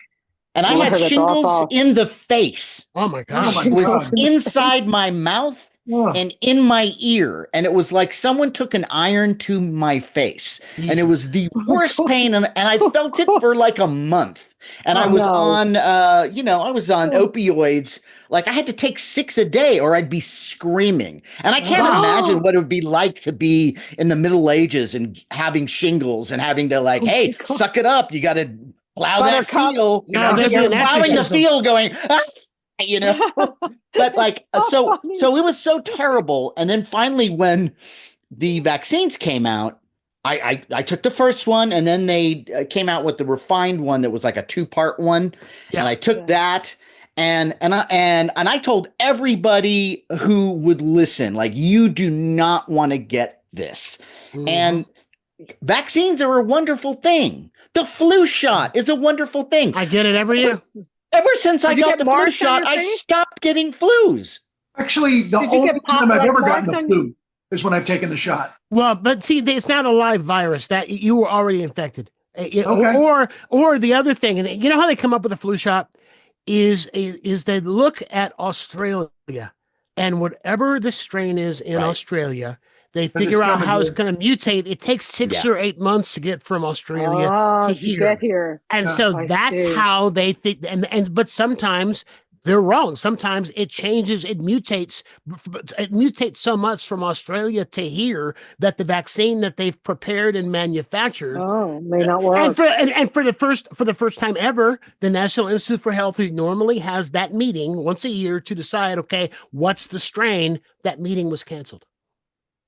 And I had shingles in the face. Oh my gosh. It was inside my mouth and in my ear. And it was like someone took an iron to my face. And it was the worst pain. And I felt it for like a month. And I was on opioids. Like I had to take 6 a day or I'd be screaming. And I can't imagine what it would be like to be in the Middle Ages and having shingles and having to like, hey, suck it up. You got to plow that Buttercup. field. No, I'm there'd just be an plowing the exorcism. field going, "Ah," you know. But like, so funny. it was so terrible. And then finally, when the vaccines came out, I took the first one, and then they came out with the refined one that was like a 2-part one, Yeah. and I took that. And I told everybody who would listen, like, you do not want to get this. Mhm. And vaccines are a wonderful thing. The flu shot is a wonderful thing. I get it every year. Ever since I Did you got get the flu marks on shot, your I face? stopped getting flus. Actually, the Did you only get time I've like ever marks gotten the on flu is when I've taken the shot. Well, but see, it's not a live virus that you were already infected. Okay. Or the other thing, and you know how they come up with a flu shot is they look at Australia and whatever the strain is in Right. Australia, they Because figure it's out coming how it's here. going to mutate. It takes 6 Yeah. or 8 months to get from Australia to to here. get here. And Yeah. so I that's see. how they think. And but sometimes they're wrong. Sometimes it changes, it mutates so much from Australia to here that the vaccine that they've prepared and manufactured Oh, may not work. and for the first time ever, the National Institute for Health, who normally has that meeting once a year to decide, okay, what's the strain, that meeting was canceled.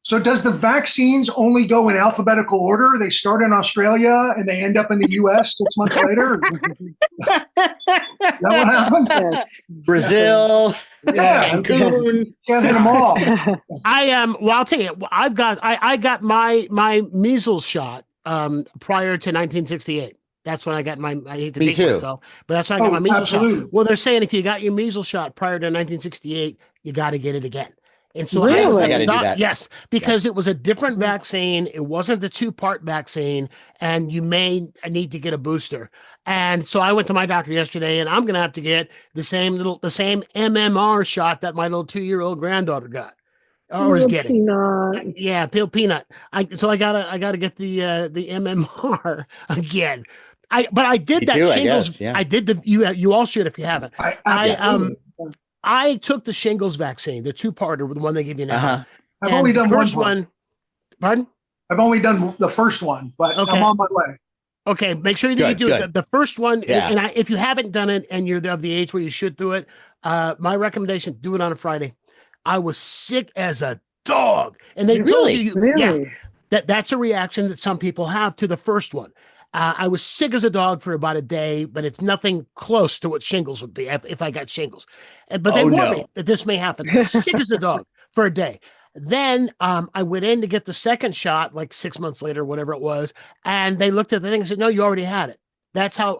So does the vaccines only go in alphabetical order? They start in Australia and they end up in the U.S. 6 months later? Is that what happens? Yes. Brazil, Yeah. Cancun. Can't hit them all. Well, I'll tell you, I got my measles shot prior to 1968. That's when I got my. I hate to Me date too. myself, but that's when I got Oh, my measles absolutely. shot. Well, they're saying if you got your measles shot prior to 1968, you got to get it again. And so I was Really? like, Gotta do that. yes, because it was a different vaccine. It wasn't the 2-part vaccine, and you may need to get a booster. And so I went to my doctor yesterday, and I'm going to have to get the same MMR shot that my little 2-year-old granddaughter got or is getting. Peanut. Yeah, peanut. So I gotta get the MMR again. But I did Me that too, I shingles. guess, yeah. I did you all should if you haven't. Absolutely. I took the shingles vaccine, the 2-parter, the one they give you now. Uh-huh. I've And only the done first one. Pardon? I've only done the first one, but Okay. I'm on my way. Okay, make sure that you Good, do good. it. The first one, Yeah. and if you haven't done it and you're of the age where you should do it, my recommendation: do it on a Friday. I was sick as a dog, and they told Really? you, Really? yeah, that's a reaction that some people have to the first one. I was sick as a dog for about a day, but it's nothing close to what shingles would be if I got shingles. But they warned me that this may happen. Sick as a dog for a day. Then I went in to get the second shot, like 6 months later, whatever it was, and they looked at the thing and said, "No, you already had it." That's how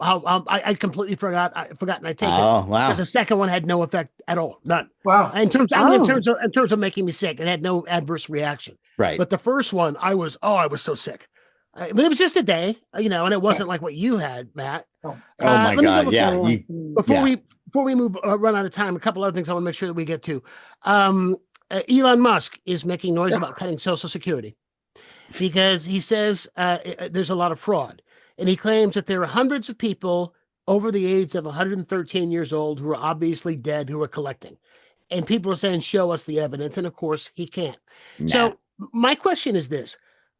I completely forgot. I forgot, and I take it Oh, wow. because the second one had no effect at all, none. Wow. In terms Oh. of making me sick, it had no adverse reaction. Right. But the first one, I was so sick. But it was just a day, and it wasn't like what you had, Matt. Oh. Oh my let me go God. Yeah. before we move run out of time. A couple other things I want to make sure that we get to. Elon Musk is making noise about cutting Social Security because he says there's a lot of fraud, and he claims that there are hundreds of people over the age of 113 years old who are obviously dead who are collecting, and people are saying, "Show us the evidence," and of course he can't. Nah. So my question is this.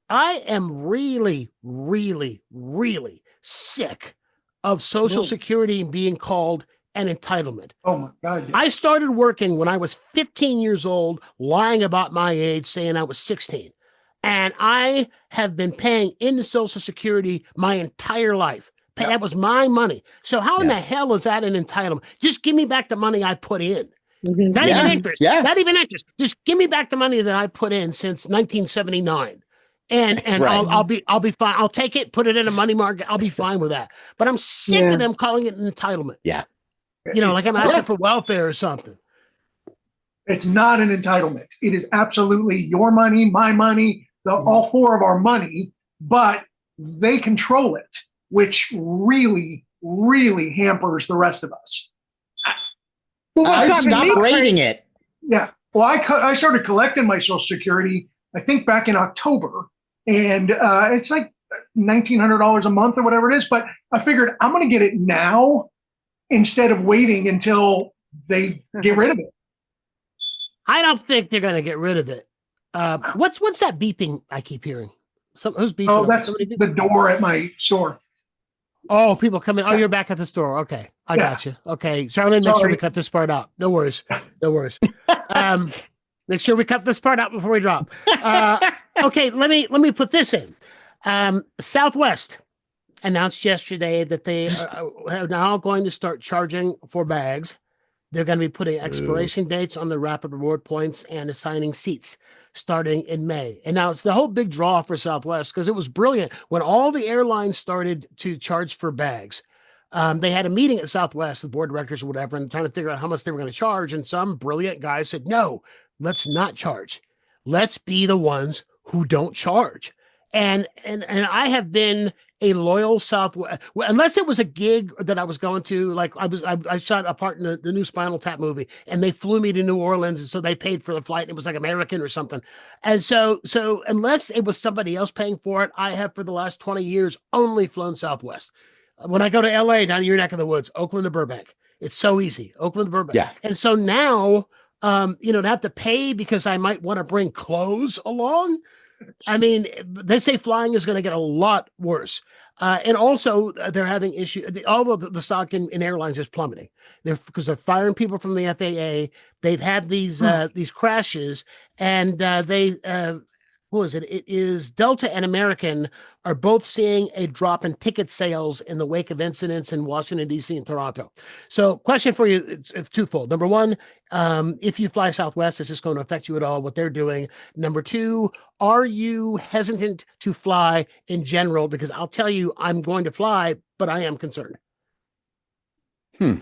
I am really, really, really sick of Social Security being called an entitlement. Oh my God. I started working when I was 15 years old, lying about my age, saying I was 16. And I have been paying into Social Security my entire life. That was my money. So how in the hell is that an entitlement? Just give me back the money I put in. Not even interest. Yeah. Not even interest. Just give me back the money that I put in since 1979. And Right. I'll be fine. I'll take it, put it in a money market. I'll be fine with that. But I'm sick of them calling it an entitlement. Yeah. Like I'm asking for welfare or something. It's not an entitlement. It is absolutely your money, my money, all four of our money, but they control it, which really, really hampers the rest of us. I stopped rating it. Yeah. Well, I started collecting my Social Security, I think back in October, and it's like $1,900 a month or whatever it is. But I figured I'm going to get it now instead of waiting until they get rid of it. I don't think they're going to get rid of it. What's that beeping I keep hearing? Who's beeping? Oh, that's the door at my store. Oh, people come in. Oh, you're back at the store. Okay. I got you. Okay. Charlene, make sure we cut this part out. No worries. No worries. Make sure we cut this part out before we drop. Okay, let me put this in. Southwest announced yesterday that they are now going to start charging for bags. They're going to be putting expiration dates on the rapid reward points and assigning seats starting in May. And now it's the whole big draw for Southwest because it was brilliant when all the airlines started to charge for bags. They had a meeting at Southwest, the board of directors or whatever, and trying to figure out how much they were going to charge. And some brilliant guy said, no, let's not charge. Let's be the ones who don't charge. And I have been a loyal Southwest, unless it was a gig that I was going to, like I shot a part in the new Spinal Tap movie, and they flew me to New Orleans, and so they paid for the flight. And it was like American or something. And so unless it was somebody else paying for it, I have for the last 20 years only flown Southwest. When I go to LA, down your neck of the woods, Oakland to Burbank, it's so easy. Oakland to Burbank. Yeah. And so now, to have to pay because I might want to bring clothes along. I mean, they say flying is going to get a lot worse. And also they're having issues. All of the stock in airlines is plummeting because they're firing people from the FAA. They've had these crashes, and who is it? It is Delta and American are both seeing a drop in ticket sales in the wake of incidents in Washington, D.C. and Toronto. So question for you, it's twofold. Number one, if you fly Southwest, is this going to affect you at all, what they're doing? Number two, are you hesitant to fly in general? Because I'll tell you, I'm going to fly, but I am concerned. I've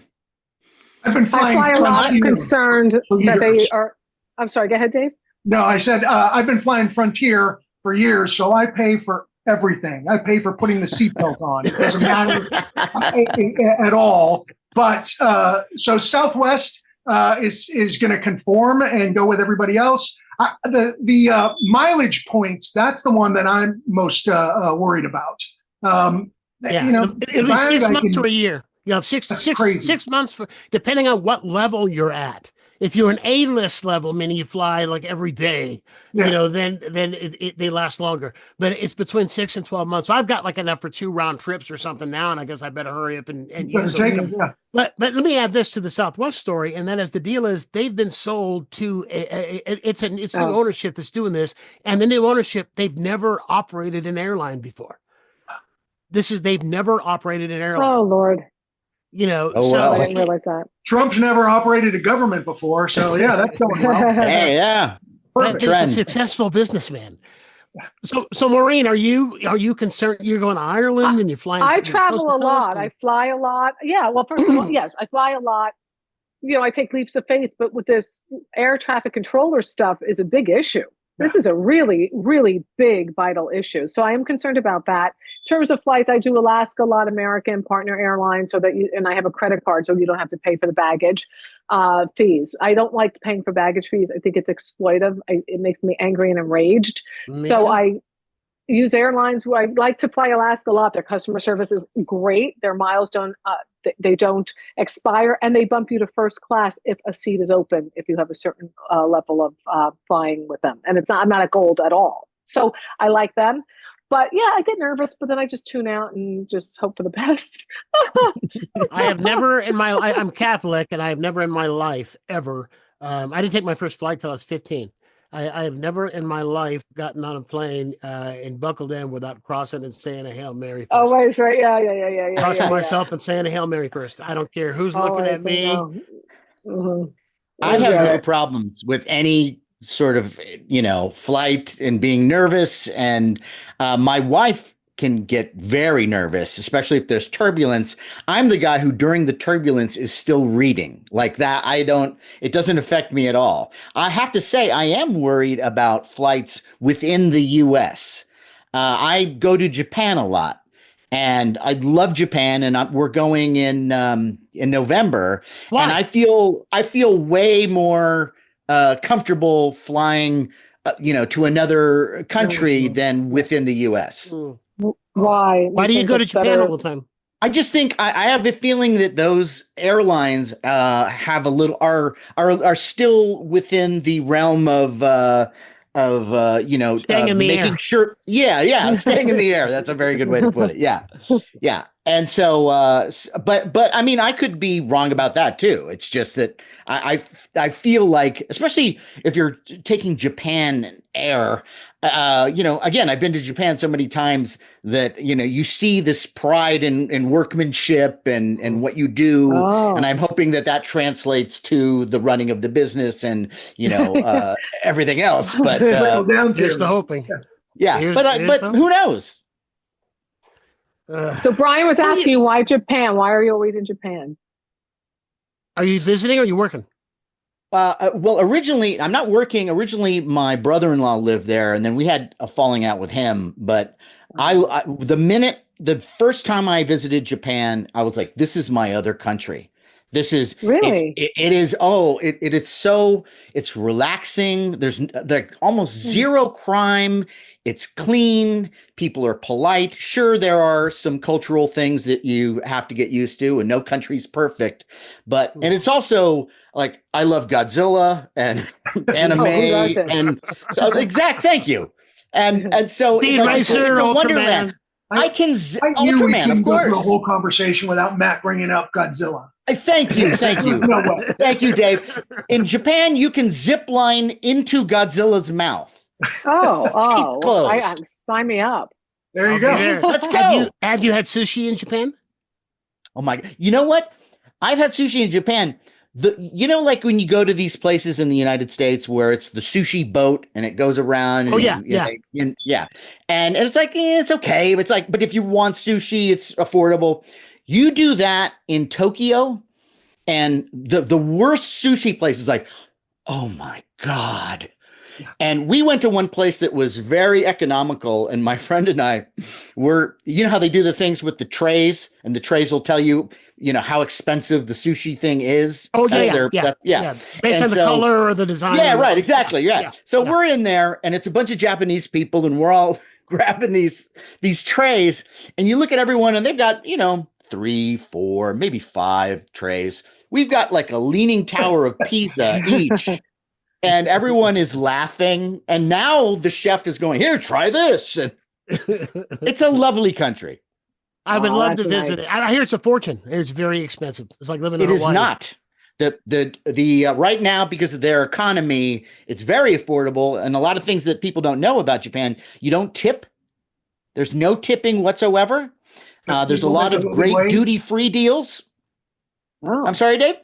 been flying. I fly a lot. I'm concerned that they are. I'm sorry. Go ahead, Dave. No, I said I've been flying Frontier for years, so I pay for everything. I pay for putting the seatbelt on. It doesn't matter at all. But so Southwest is going to conform and go with everybody else. The mileage points, that's the one that I'm most worried about. It'll be 6 months or a year. You know, six months for depending on what level you're at. If you're an A-list level, meaning you fly like every day, then they last longer. But it's between 6 and 12 months. So I've got like enough for 2 round trips or something now, and I guess I better hurry up and use them. Yeah. But let me add this to the Southwest story, and that is the deal is they've been sold to it's new ownership that's doing this, and the new ownership, they've never operated an airline before. They've never operated an airline. Oh Lord. I didn't realize that. Trump's never operated a government before, so yeah, that's going well. Hey, yeah. He's a successful businessman. So Maureen, are you concerned? You're going to Ireland and you're flying? I travel a lot. I fly a lot. Yeah. Well, first of all, yes, I fly a lot. I take leaps of faith, but with this air traffic controller stuff is a big issue. This is a really, really big, vital issue. So I am concerned about that. In terms of flights, I do Alaska a lot, American, Partner Airlines, and I have a credit card, so you don't have to pay for the baggage fees. I don't like paying for baggage fees. I think it's exploitive. It makes me angry and enraged. I use airlines. I like to fly Alaska a lot. Their customer service is great. Their miles don't expire, and they bump you to first class if a seat is open, if you have a certain level of flying with them. And I'm not a gold at all. So I like them. But yeah, I get nervous, but then I just tune out and just hope for the best. I have never in my life, I'm Catholic, and I have never in my life ever, I didn't take my first flight till I was 15. I have never in my life gotten on a plane and buckled in without crossing and saying a Hail Mary first. Oh, that's right. Yeah. Crossing myself and saying a Hail Mary first. I don't care who's looking at me. Mm-hmm. I have no problems with any sort of, flight and being nervous. And my wife can get very nervous, especially if there's turbulence. I'm the guy who during the turbulence is still reading like that. It doesn't affect me at all. I have to say, I am worried about flights within the US. I go to Japan a lot and I love Japan, and we're going in November. Why? And I feel way more comfortable flying, to another country than within the US. Why? Why do you go to Japan all the time? I just think I have a feeling that those airlines have a little are still within the realm of staying in the making air. sure. Yeah, staying in the air. That's a very good way to put it. Yeah. And so, but I mean, I could be wrong about that too. It's just that I feel like, especially if you're taking Japan Air, again, I've been to Japan so many times that, you see this pride in workmanship and what you do. Oh. And I'm hoping that translates to the running of the business and, everything else. But Trickle down Here's to the hoping. yeah, Here's but the- who knows? So Brian was asking you, why Japan? Why are you always in Japan? Are you visiting or are you working? Well, originally, I'm not working. Originally, my brother-in-law lived there, and then we had a falling out with him. But the first time I visited Japan, I was like, this is my other country. This is really, it is. Oh, it is so, it's relaxing. There's like almost zero crime. It's clean. People are polite. Sure, there are some cultural things that you have to get used to, and no country's perfect. And it's also like, I love Godzilla and anime, and so thank you. And so Speed it's Racer, a Ultraman. Wonderland. I knew we Ultraman, couldn't of go course. through A whole conversation without Matt bringing up Godzilla. Thank you. No way. Thank you, Dave. In Japan, you can zip line into Godzilla's mouth. Oh, closed. sign me up. There you go. There. Let's go. Have you had sushi in Japan? Oh my! You know what? I've had sushi in Japan. Like when you go to these places in the United States where it's the sushi boat and it goes around. And yeah. And it's like, it's okay. It's like, but if you want sushi, it's affordable. You do that in Tokyo, and the worst sushi place is like, oh my God. And we went to one place that was very economical, and my friend and I were, how they do the things with the trays, and the trays will tell you, how expensive the sushi thing is. Oh, yeah. Based on the color or the design. Yeah, right. Exactly. Yeah. So we're in there, and it's a bunch of Japanese people, and we're all grabbing these trays, and you look at everyone, and they've got, 3, 4, maybe 5 trays. We've got like a leaning tower of Pisa each. And everyone is laughing. And now the chef is going, here, try this. And it's a lovely country. I would love to visit it. I hear it's a fortune. It's very expensive. It's like living in Hawaii. It is Hawaii. not. The right now, because of their economy, it's very affordable. And a lot of things that people don't know about Japan, you don't tip. There's no tipping whatsoever. There's a lot of great duty-free deals. Oh. I'm sorry, Dave?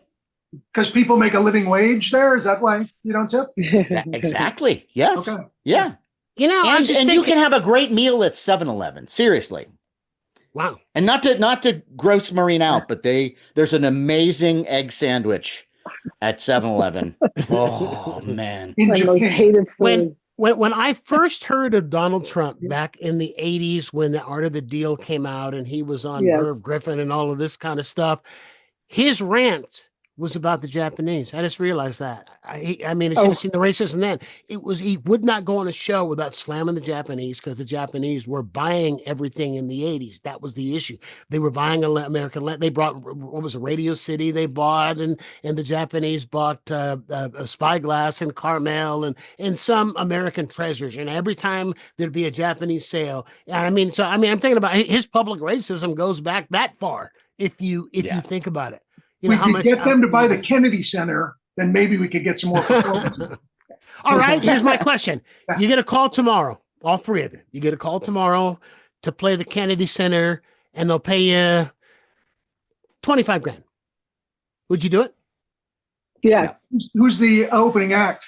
Because people make a living wage there? Is that why you don't tip? Exactly. Yes. Okay. Yeah. And you can have a great meal at 7-Eleven. Seriously. Wow. And not to gross Marine out, but there's an amazing egg sandwich at 7-Eleven. Oh man. My most hated food. When I first heard of Donald Trump back in the 80s, when The Art of the Deal came out and he was on Merv Griffin and all of this kind of stuff, his rant was about the Japanese. I just realized that. I should have seen the racism then. He would not go on a show without slamming the Japanese, because the Japanese were buying everything in the 80s. That was the issue. They were buying American land. They brought, what was it, Radio City they bought, and the Japanese bought Spyglass and Carmel and some American treasures. And every time there'd be a Japanese sale. I'm thinking about his public racism goes back that far, if you think about it. We could get them to buy the Kennedy Center, then maybe we could get some more fulfillment. All right, here's my question. You get a call tomorrow, all three of you. You get a call tomorrow to play the Kennedy Center, and they'll pay you $25,000. Would you do it? Yes. Who's the opening act?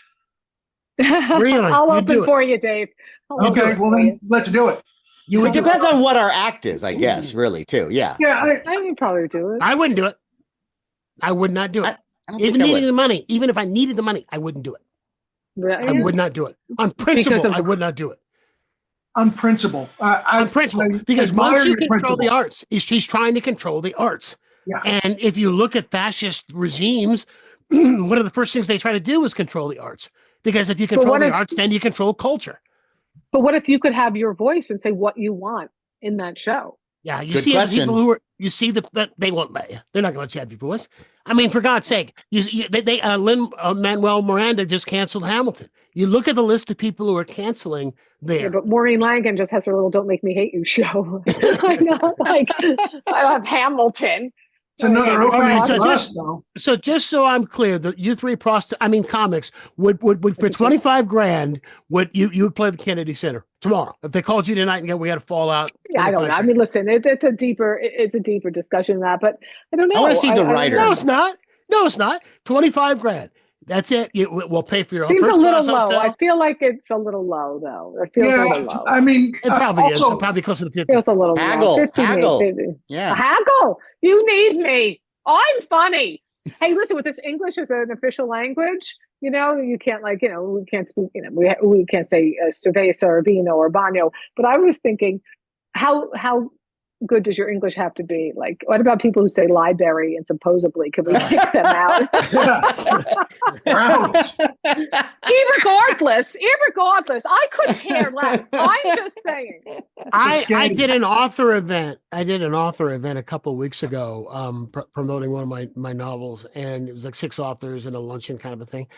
Really? I'll open for you, Dave. Okay, well then let's do it. It depends on what our act is, I guess, really, too. Yeah. Yeah, I would probably do it. I wouldn't do it. I would not do it. Even if I needed the money, I wouldn't do it. I would not do it. On principle, I would not do it. On principle. On principle. Because once you control the arts, he's trying to control the arts. Yeah. And if you look at fascist regimes, one of the first things they try to do is control the arts. Because if you control the arts, then you control culture. But what if you could have your voice and say what you want in that show? Yeah, you see the people who are, they won't let you. They're not going to let you have your voice. I mean, for God's sake, Lin-Manuel Miranda just canceled Hamilton. You look at the list of people who are canceling there. Yeah, but Maureen Langan just has her little "Don't Make Me Hate You" show. I know, like I have Hamilton. It's another All right, opening for us, though. so just so I'm clear, the you three comics would for 25 grand, would you would play the Kennedy Center tomorrow if they called you tonight and go, we got to fall out. Yeah, I don't know. I mean, listen, it's a deeper discussion than that, but I don't know. I want to see the writer. No, it's not. No, it's not. 25 grand. That's it. We'll pay for your Seems first a little class low. hotel. I feel like it's a little low, though. It feels a little low. I mean, It probably is. also, It's probably closer to 50. Feels a little Haggle, low. 50, haggle. 50. Yeah. Haggle. You need me. I'm funny. Hey, listen, with this English as an official language, you can't we can't speak, we can't say cerveza or vino or baño. But I was thinking, how good does your English have to be? Like, what about people who say library and supposedly can we kick them out? Irregardless, I couldn't care less. I'm just saying. I did an author event. A couple of weeks ago, promoting one of my novels, and it was like 6 authors in a luncheon kind of a thing.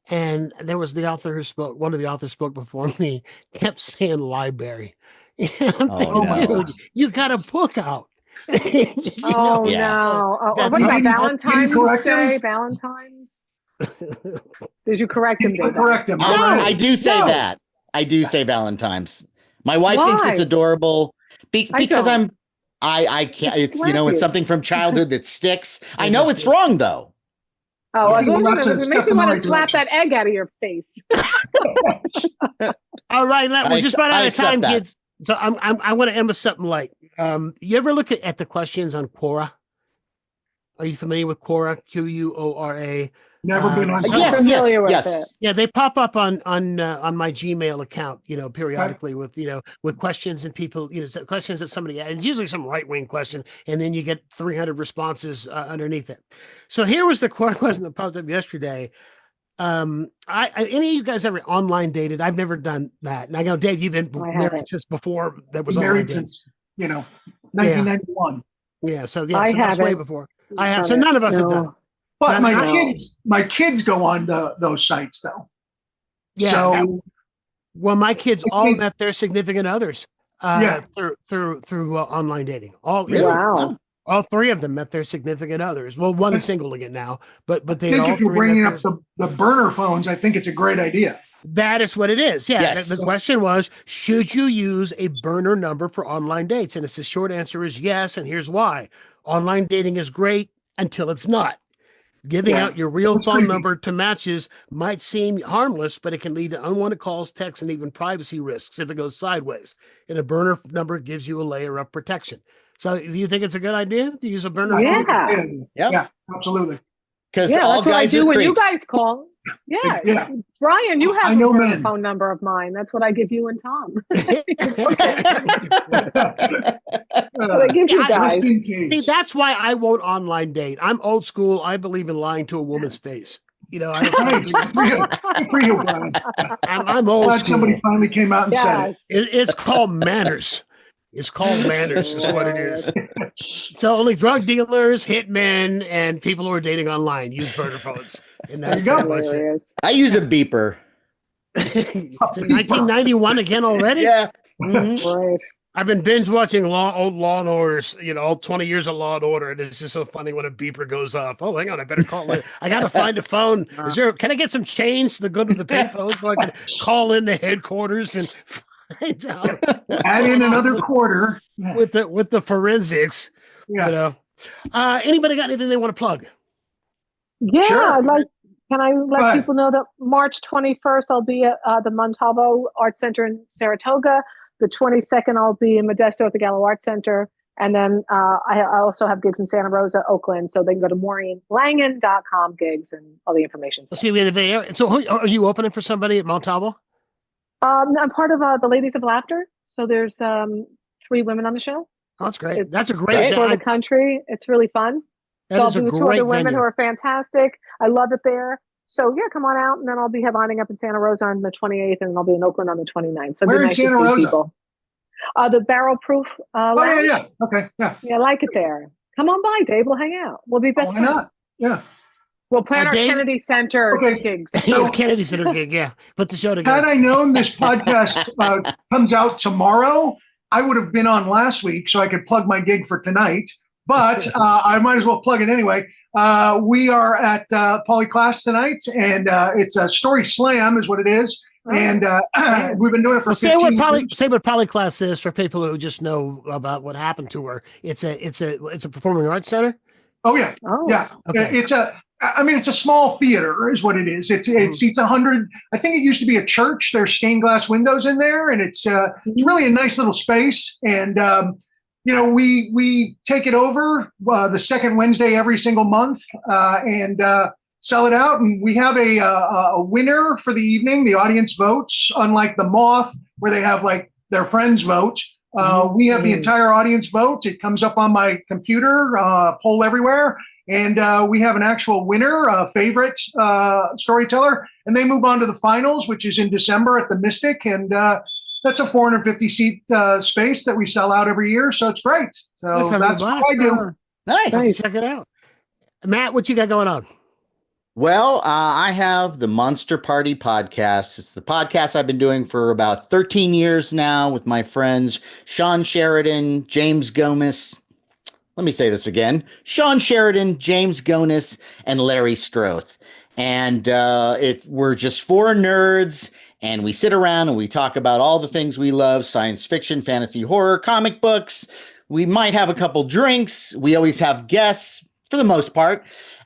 And there was the author who spoke. One of the authors spoke before me, kept saying library. And I'm thinking, dude, you got a book out. No. What about Valentine's Day? Valentine's? Did you correct him? Correct him. I do say that. I do say Valentine's. My wife thinks it's adorable because I can't. It's it's something from childhood that sticks. I know it's wrong though. Oh, it makes me want to slap that egg out of your face. All right, we're just about out of time, kids. So I want to end with something like, you ever look at the questions on Quora? Are you familiar with Quora? Quora? Never been on. Yes. Yeah, they pop up on my Gmail account, periodically with questions and people, questions that somebody, and usually some right-wing question, and then you get 300 responses underneath it. So here was the question that popped up yesterday. Any of you guys ever online dated? I've never done that. And I know, Dave, you've been married since before that was married since 1991. Yeah, so that's way before. I have. So none of us have done. But my kids go on those sites though. Yeah. My kids all met their significant others through online dating. Wow. All 3 of them met their significant others. Well, one is single again now, but they I think all if you're 3 bringing met up the burner phones, I think it's a great idea. That is what it is. Yeah. Yes. The question was, should you use a burner number for online dates? And it's the short answer is yes. And here's why. Online dating is great until it's not. Giving out your real phone number to matches might seem harmless, but it can lead to unwanted calls, texts, and even privacy risks if it goes sideways. And a burner number gives you a layer of protection. So do you think it's a good idea to use a burner phone? Yeah, absolutely. Because that's all what I guys do are when creeps. you guys call. Yeah. Brian, you have a phone number of mine. That's what I give you and Tom. I give you guys. See, that's why I won't online date. I'm old school. I believe in lying to a woman's face. Good for you, Brian. I'm old school. Somebody finally came out and said it. It's called manners. It's called manners, is what it is. So only drug dealers, hitmen, and people who are dating online use burner phones. And that's pretty much it. I use a beeper. It's in 1991 again already? Yeah. Right. I've been binge watching old Law and Orders, all 20 years of Law and Order, and it's just so funny when a beeper goes off. Oh, hang on, I better call in. I gotta find a phone. Can I get some change to go to the payphone so I can call in the headquarters and find out? Add in another quarter with the forensics. Anybody got anything they want to plug? Yeah, sure. Can I let people know that March 21st I'll be at the Montalvo Art Center in Saratoga. The 22nd I'll be in Modesto at the Gallo Art Center. And then I also have gigs in Santa Rosa, Oakland. So they can go to maureenlangan.com gigs and all the information. So are you opening for somebody at Montalvo? I'm part of the Ladies of Laughter. So there's 3 women on the show. Oh, that's great. That's a great for the country. It's really fun. So I'll be with 2 other women who are fantastic. I love it there. So come on out, and then I'll be headlining up in Santa Rosa on the 28th, and I'll be in Oakland on the 29th. So where in Santa Rosa? People. The Barrel Proof. Yeah. Okay, yeah. Yeah, I like it there. Come on by, Dave. We'll hang out. We'll be best friends. Why not? Yeah. We'll plan our Dave? Kennedy Center Okay. gigs. Your Kennedy Center gig, yeah. Put the show Had together. I known this podcast comes out tomorrow, I would have been on last week so I could plug my gig for tonight. But I might as well plug it anyway. We are at Polyclass tonight, and it's a story slam is what it is. And we've been doing it for 15 years. Say what Polyclass is for people who just know about what happened to her. It's a performing arts center. Oh yeah, Oh. yeah. Okay. It's a small theater is what it is. It seats 100. I think it used to be a church. There's stained glass windows in there, and it's really a nice little space. And we take it over the second Wednesday every single month, and sell it out. And we have a winner for the evening. The audience votes, unlike the Moth, where they have like their friends vote. We have the entire audience vote. It comes up on my computer, poll everywhere. And we have an actual winner, a favorite storyteller. And they move on to the finals, which is in December at the Mystic. And that's a 450-seat space that we sell out every year. So it's great. So that's what I do. Nice. Check it out. Matt, what you got going on? Well, I have the Monster Party podcast. It's the podcast I've been doing for about 13 years now with my friends Sean Sheridan, James Gomez. Let me say this again. Sean Sheridan, James Gonis, and Larry Stroth. And we're just four nerds, and we sit around and we talk about all the things we love: science fiction, fantasy, horror, comic books. We might have a couple drinks. We always have guests for the most part.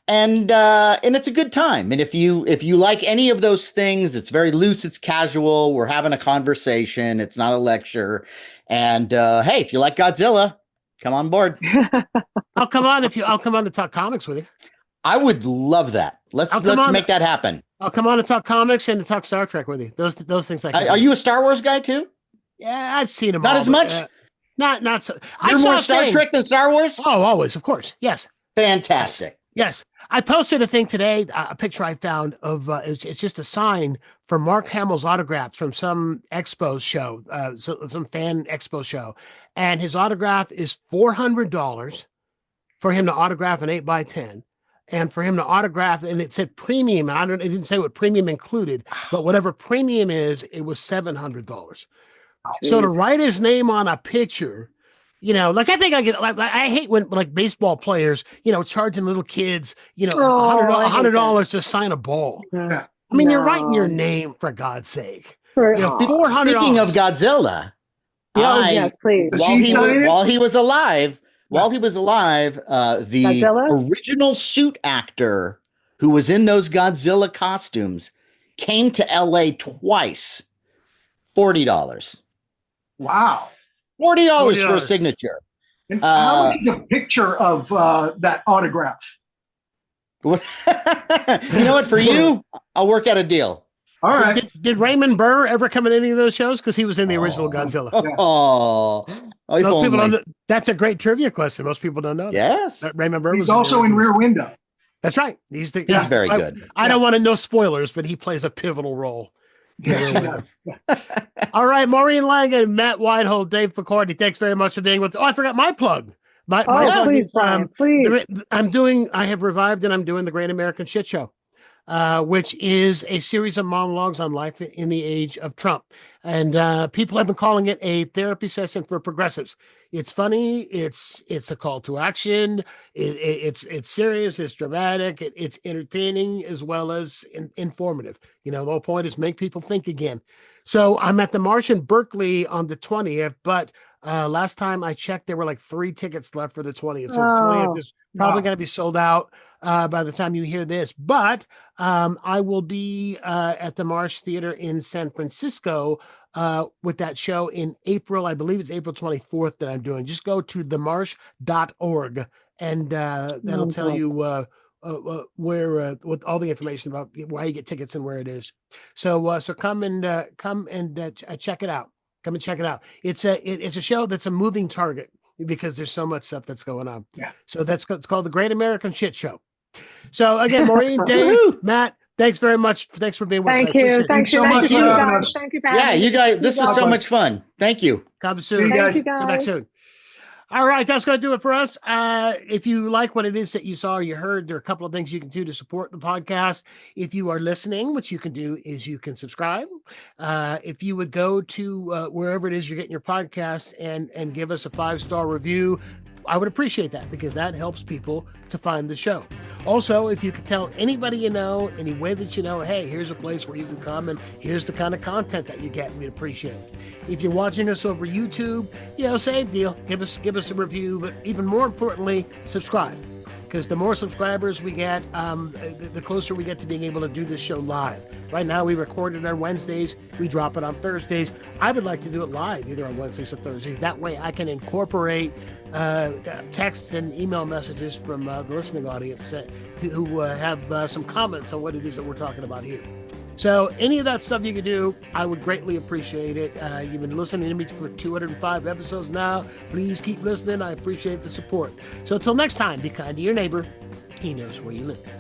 And it's a good time. And if you like any of those things, it's very loose, it's casual. We're having a conversation. It's not a lecture. And hey, if you like Godzilla, come on board. I'll come on to talk comics with you. I would love that. Let's make that happen. I'll come on to talk comics and to talk Star Trek with you. Those things I can. Are you a Star Wars guy too? Yeah, I've seen them. Not all, as much. Not so. You're more Star Trek than Star Wars. Oh, always, of course. Yes. Fantastic. Yes. I posted a thing today, a picture I found of, it's just a sign for Mark Hamill's autographs from some expo show, some fan expo show. And his autograph is $400 for him to autograph an 8x10. And for him to autograph, and it said premium, and it didn't say what premium included, but whatever premium is, it was $700. So to write his name on a picture, like I think I get, like, I hate when like baseball players, charging little kids, $100 to sign a ball. Yeah. I mean, you're writing your name for God's sake. $400. Speaking of Godzilla, Yes, please. While he was alive, the Godzilla? original suit actor who was in those Godzilla costumes came to LA twice. $40. Wow. $40 for a signature. And how much is a picture of that autograph? You know what? For you, I'll work out a deal. All right. Did Raymond Burr ever come in any of those shows? Because he was in the original Godzilla. Most people don't know. That's a great trivia question. Most people don't know that. Yes. Raymond Burr He's was also in Rear Window. That's right. He's very good. I don't want to know spoilers, but he plays a pivotal role. Yes. All right, Maureen Langan, Matt Weinhold, Dave Pokorny, thanks very much for being with. I forgot my plug. My plug please, is, Brian, please. I have revived and I'm doing the Great American Shit Show, which is a series of monologues on life in the age of Trump. And people have been calling it a therapy session for progressives. It's funny. It's a call to action. It's serious. It's dramatic. It's entertaining as well as informative. The whole point is make people think again. So I'm at the Marsh in Berkeley on the 20th, but last time I checked, there were like 3 tickets left for the 20th. So the 20th is probably going to be sold out by the time you hear this. But I will be at the Marsh Theater in San Francisco with that show in April. I believe it's April 24th that I'm doing. Just go to themarsh.org and that'll tell you where with all the information about why you get tickets and where it is. So come and check it out. Come and check it out. It's a show that's a moving target because there's so much stuff that's going on. Yeah. So it's called the Great American Shit Show. So again, Maureen, Dave, Matt, thanks very much. Thanks for being with us. Thank you. Thanks so much. Thank you guys. Thank you for having me. You guys, this was so much fun. Thank you. Come soon. See you guys. Thank you guys. Come back soon. All right, that's going to do it for us. If you like what it is that you saw or you heard, there are a couple of things you can do to support the podcast. If you are listening, what you can do is you can subscribe. If you would go to wherever it is you're getting your podcasts and give us a 5-star review, I would appreciate that because that helps people to find the show. Also, if you could tell anybody you know, any way that you know, hey, here's a place where you can come and here's the kind of content that you get, we'd appreciate it. If you're watching us over YouTube, same deal. Give us a review, but even more importantly, subscribe. Because the more subscribers we get, the closer we get to being able to do this show live. Right now, we record it on Wednesdays. We drop it on Thursdays. I would like to do it live, either on Wednesdays or Thursdays. That way, I can incorporate texts and email messages from the listening audience who have some comments on what it is that we're talking about here. So any of that stuff you can do, I would greatly appreciate it. You've been listening to me for 205 episodes now. Please keep listening. I appreciate the support. So until next time, be kind to your neighbor. He knows where you live.